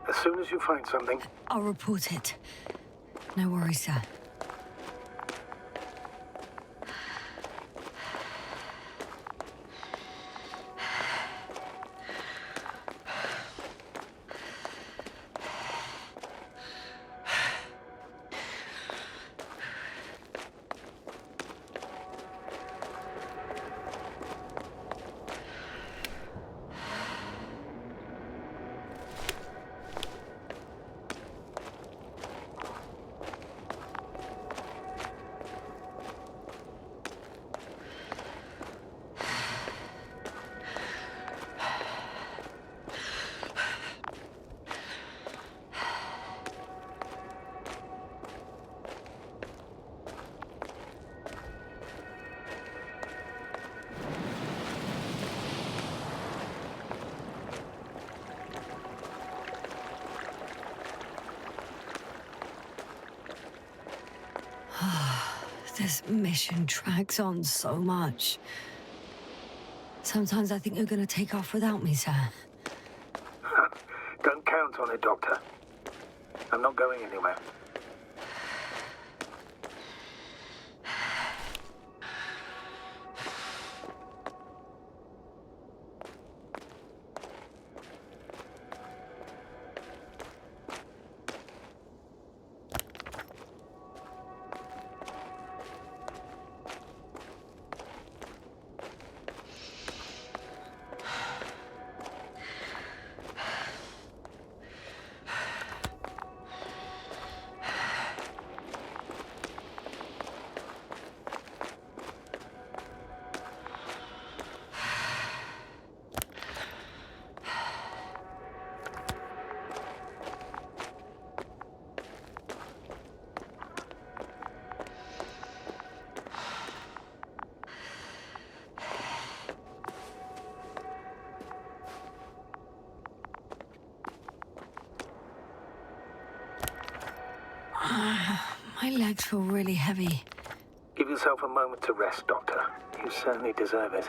As soon as you find something... I'll report it. No worries, sir. This mission drags on so much. Sometimes I think you're gonna take off without me, sir. Don't count on it, Doctor. I'm not going anywhere. My legs feel really heavy. Give yourself a moment to rest, Doctor. You certainly deserve it.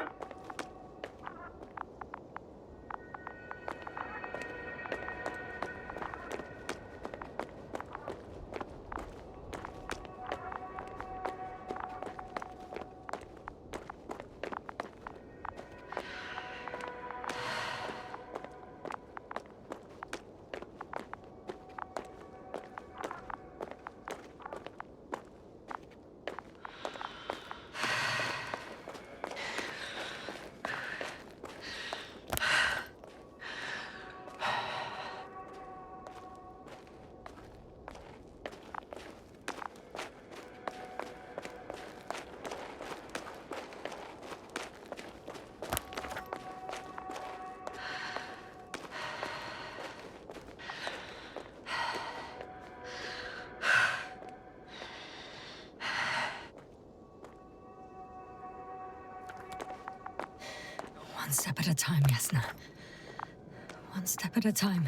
One step at a time, Yasna. One step at a time.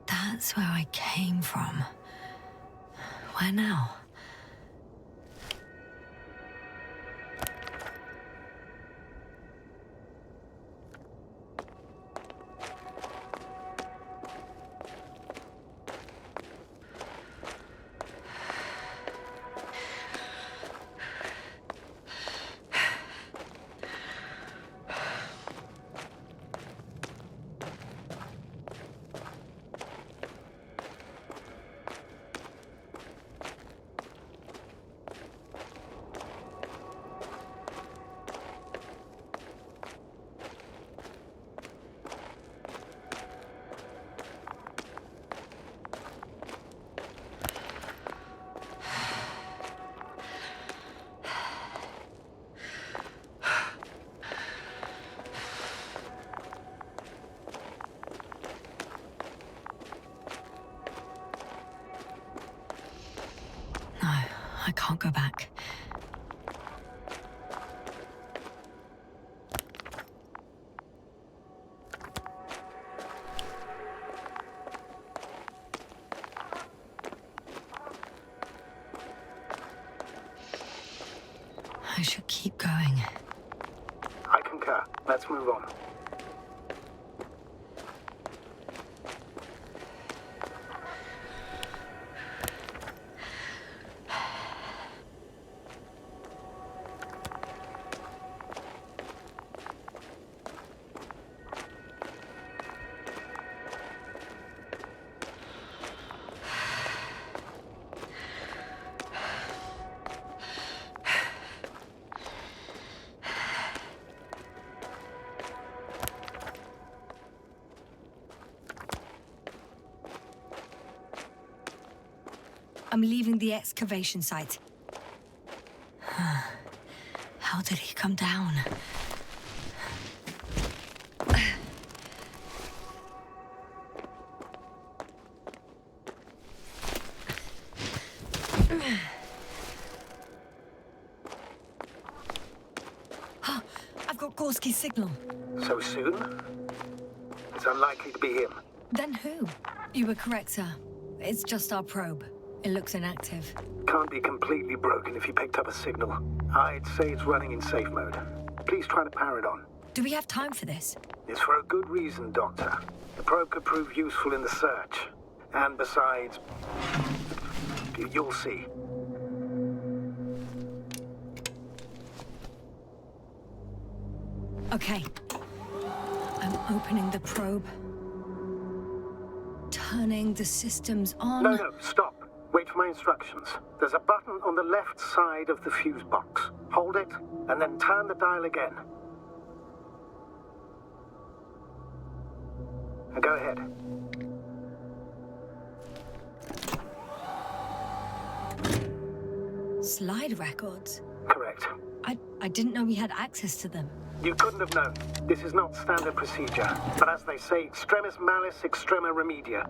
That's where I came from. Where now? I can't go back. I should keep going. I concur. Let's move on. I'm leaving the excavation site. How did he come down? I've got Gorski's signal. So soon? It's unlikely to be him. Then who? You were correct, sir. It's just our probe. It looks inactive. Can't be completely broken if you picked up a signal. I'd say it's running in safe mode. Please try to power it on. Do we have time for this? It's for a good reason, Doctor. The probe could prove useful in the search. And besides, you'll see. Okay. I'm opening the probe. Turning the systems on. No, stop. Wait for my instructions. There's a button on the left side of the fuse box. Hold it, and then turn the dial again. Now go ahead. Slide records? Correct. I didn't know we had access to them. You couldn't have known. This is not standard procedure. But as they say, extremis malis, extrema remedia.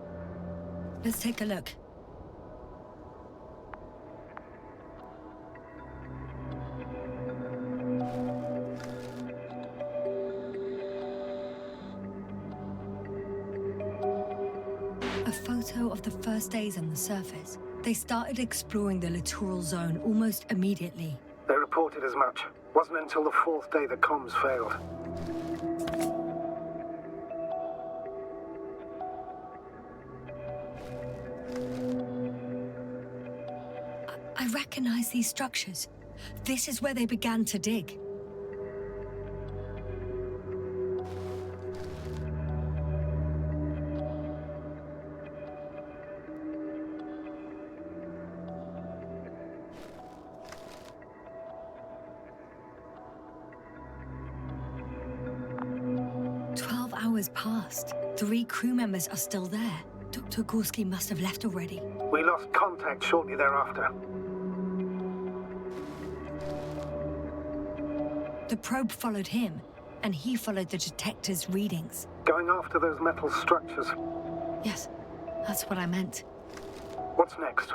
Let's take a look. A photo of the first days on the surface. They started exploring the littoral zone almost immediately. They reported as much. Wasn't until the fourth day the comms failed. I recognize these structures. This is where they began to dig. Hours passed. 3 crew members are still there. Dr. Gorski must have left already. We lost contact shortly thereafter. The probe followed him, and he followed the detector's readings. Going after those metal structures. Yes, that's what I meant. What's next?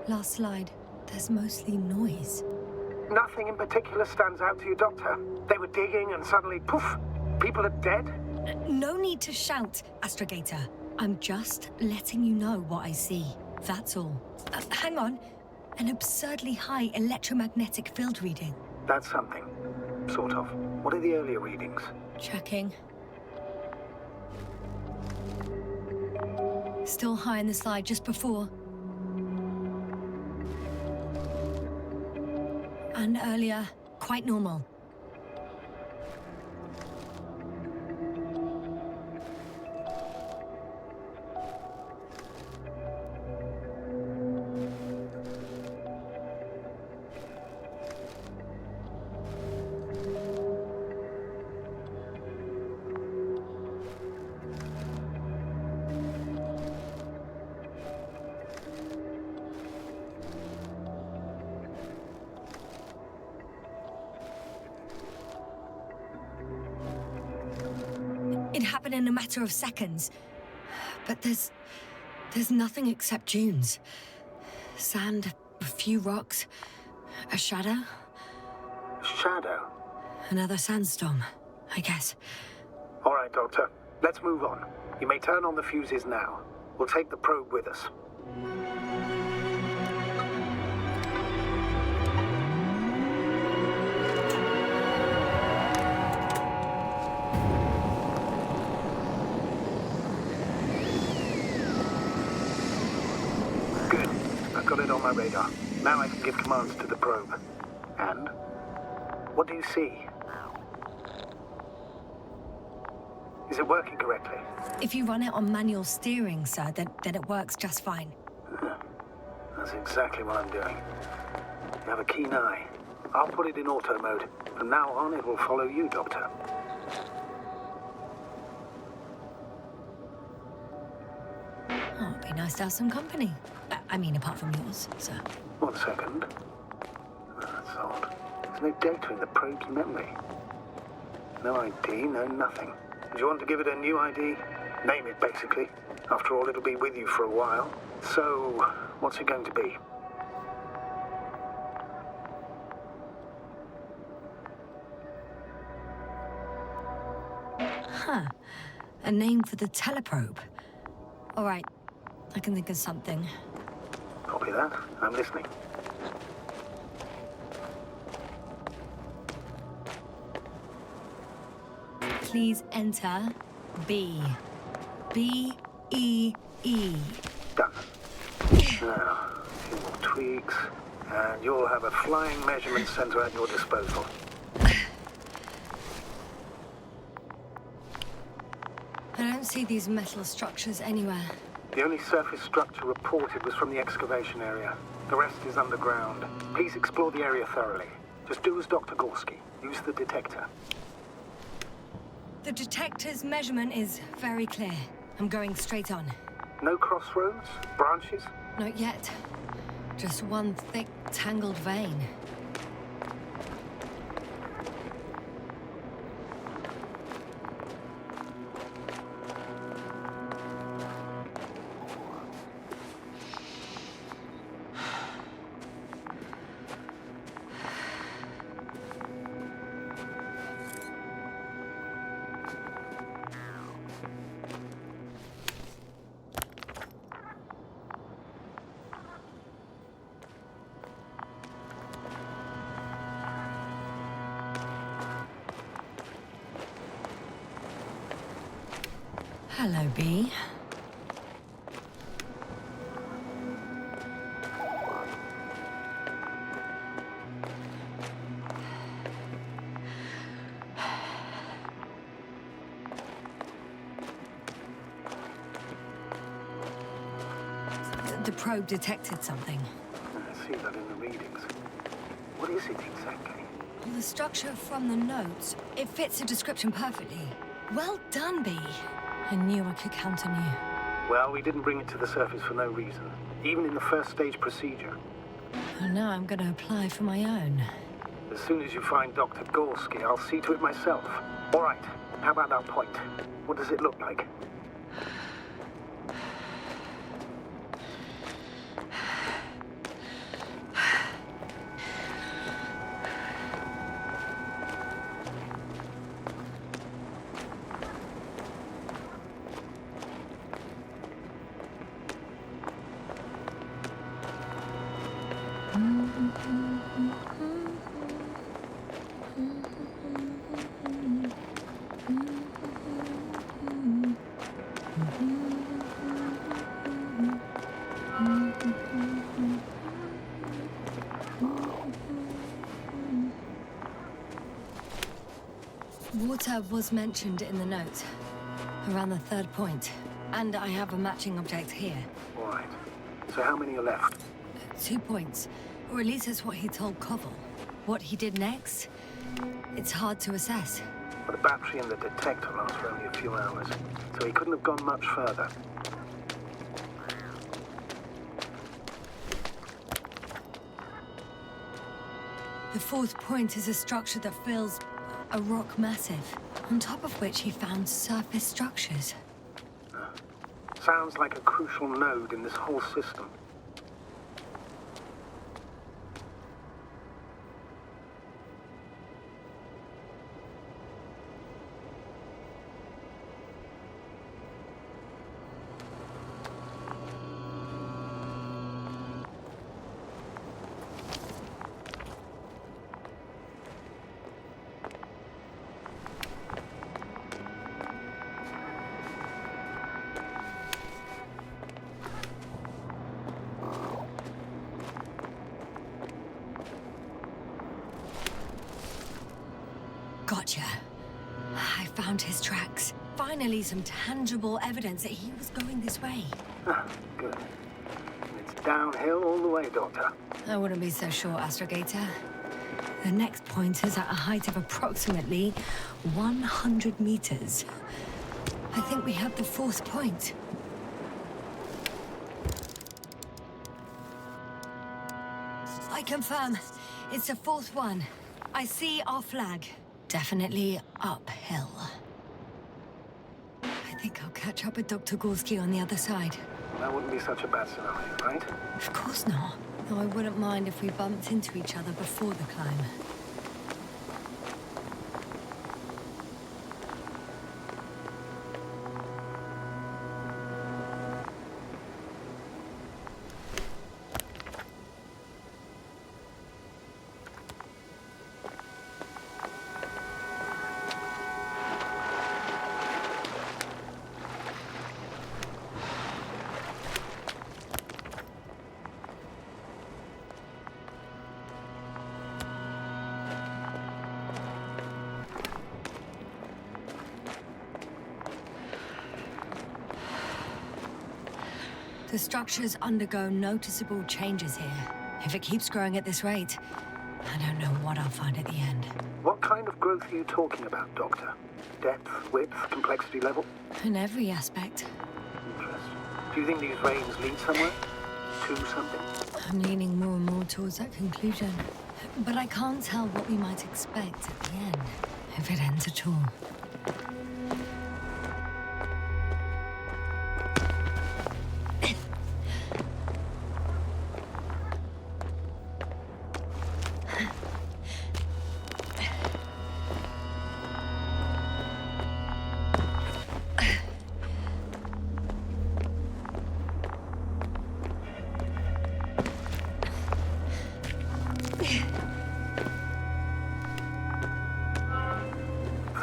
Last slide. There's mostly noise. Nothing in particular stands out to you, Doctor. They were digging and suddenly, poof, people are dead? No need to shout, Astrogator. I'm just letting you know what I see. That's all. Hang on. An absurdly high electromagnetic field reading. That's something. Sort of. What are the earlier readings? Checking. Still high in the slide just before. And earlier, quite normal. It happened in a matter of seconds. But there's nothing except dunes. Sand, a few rocks, a shadow. Shadow? Another sandstorm, I guess. All right, Doctor. Let's move on. You may turn on the fuses now. We'll take the probe with us. Good. I've got it on my radar. Now I can give commands to the probe. And? What do you see? Is it working correctly? If you run it on manual steering, sir, then it works just fine. That's exactly what I'm doing. You have a keen eye. I'll put it in auto mode. From now on, it will follow you, Doctor. Oh, it'd be nice to have some company. I mean, apart from yours, sir. 1 second. That's odd. There's no data in the probe's memory. No ID, no nothing. Do you want to give it a new ID? Name it, basically. After all, it'll be with you for a while. So, what's it going to be? Huh. A name for the teleprobe. All right. I can think of something. Copy that. I'm listening. Please enter B. B-E-E. Done. Now, a few more tweaks, and you'll have a flying measurement center at your disposal. I don't see these metal structures anywhere. The only surface structure reported was from the excavation area. The rest is underground. Please explore the area thoroughly. Just do as Dr. Gorski. Use the detector. The detector's measurement is very clear. I'm going straight on. No crossroads? Branches? Not yet. Just one thick, tangled vein. Hello, B. The probe detected something. I see that in the readings. What is it exactly? The structure from the notes, it fits the description perfectly. Well done, B. I knew I could count on you. Well, we didn't bring it to the surface for no reason. Even in the first stage procedure. And now I'm going to apply for my own. As soon as you find Dr. Gorski, I'll see to it myself. All right, how about that point? What does it look like? Water was mentioned in the note, around the third point. And I have a matching object here. All right. So how many are left? 2 points. Or at least that's what he told Koval. What he did next, it's hard to assess. But the battery and the detector last for only a few hours, so he couldn't have gone much further. The fourth point is a structure that fills a rock massive, on top of which he found surface structures. Sounds like a crucial node in this whole system. Gotcha. I found his tracks. Finally, some tangible evidence that he was going this way. Ah, good. It's downhill all the way, Doctor. I wouldn't be so sure, Astrogator. The next point is at a height of approximately 100 meters. I think we have the fourth point. I confirm. It's the fourth one. I see our flag. Definitely uphill. I think I'll catch up with Dr. Gorski on the other side. That wouldn't be such a bad scenario, right? Of course not. Though I wouldn't mind if we bumped into each other before the climb. The structures undergo noticeable changes here. If it keeps growing at this rate, I don't know what I'll find at the end. What kind of growth are you talking about, Doctor? Depth, width, complexity level? In every aspect. Interesting. Do you think these veins lead somewhere? To something? I'm leaning more and more towards that conclusion. But I can't tell what we might expect at the end, if it ends at all.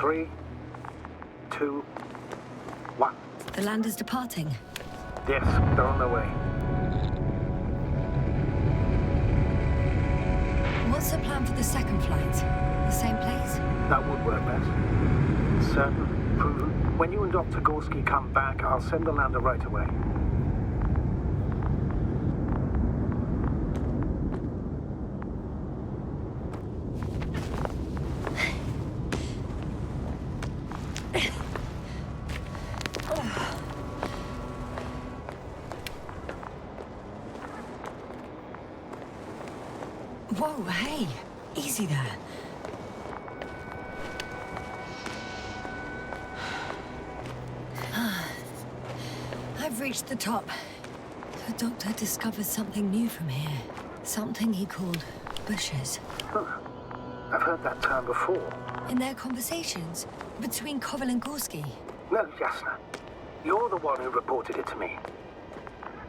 Three, two, one. The land is departing. Yes, they're on their way. What's the plan for the second flight? The same place? That would work best. Certain, proven. When you and Dr. Gorski come back, I'll send the lander right away. Whoa, hey! Easy there. I've reached the top. The doctor discovered something new from here. Something he called bushes. Huh. I've heard that term before. In their conversations between Koval and Gorski. No, Jasna. You're the one who reported it to me.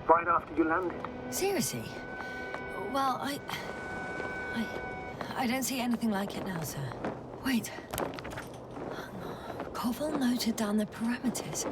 Right after you landed. Seriously? Well, I don't see anything like it now, sir. Wait. Koval noted down the parameters.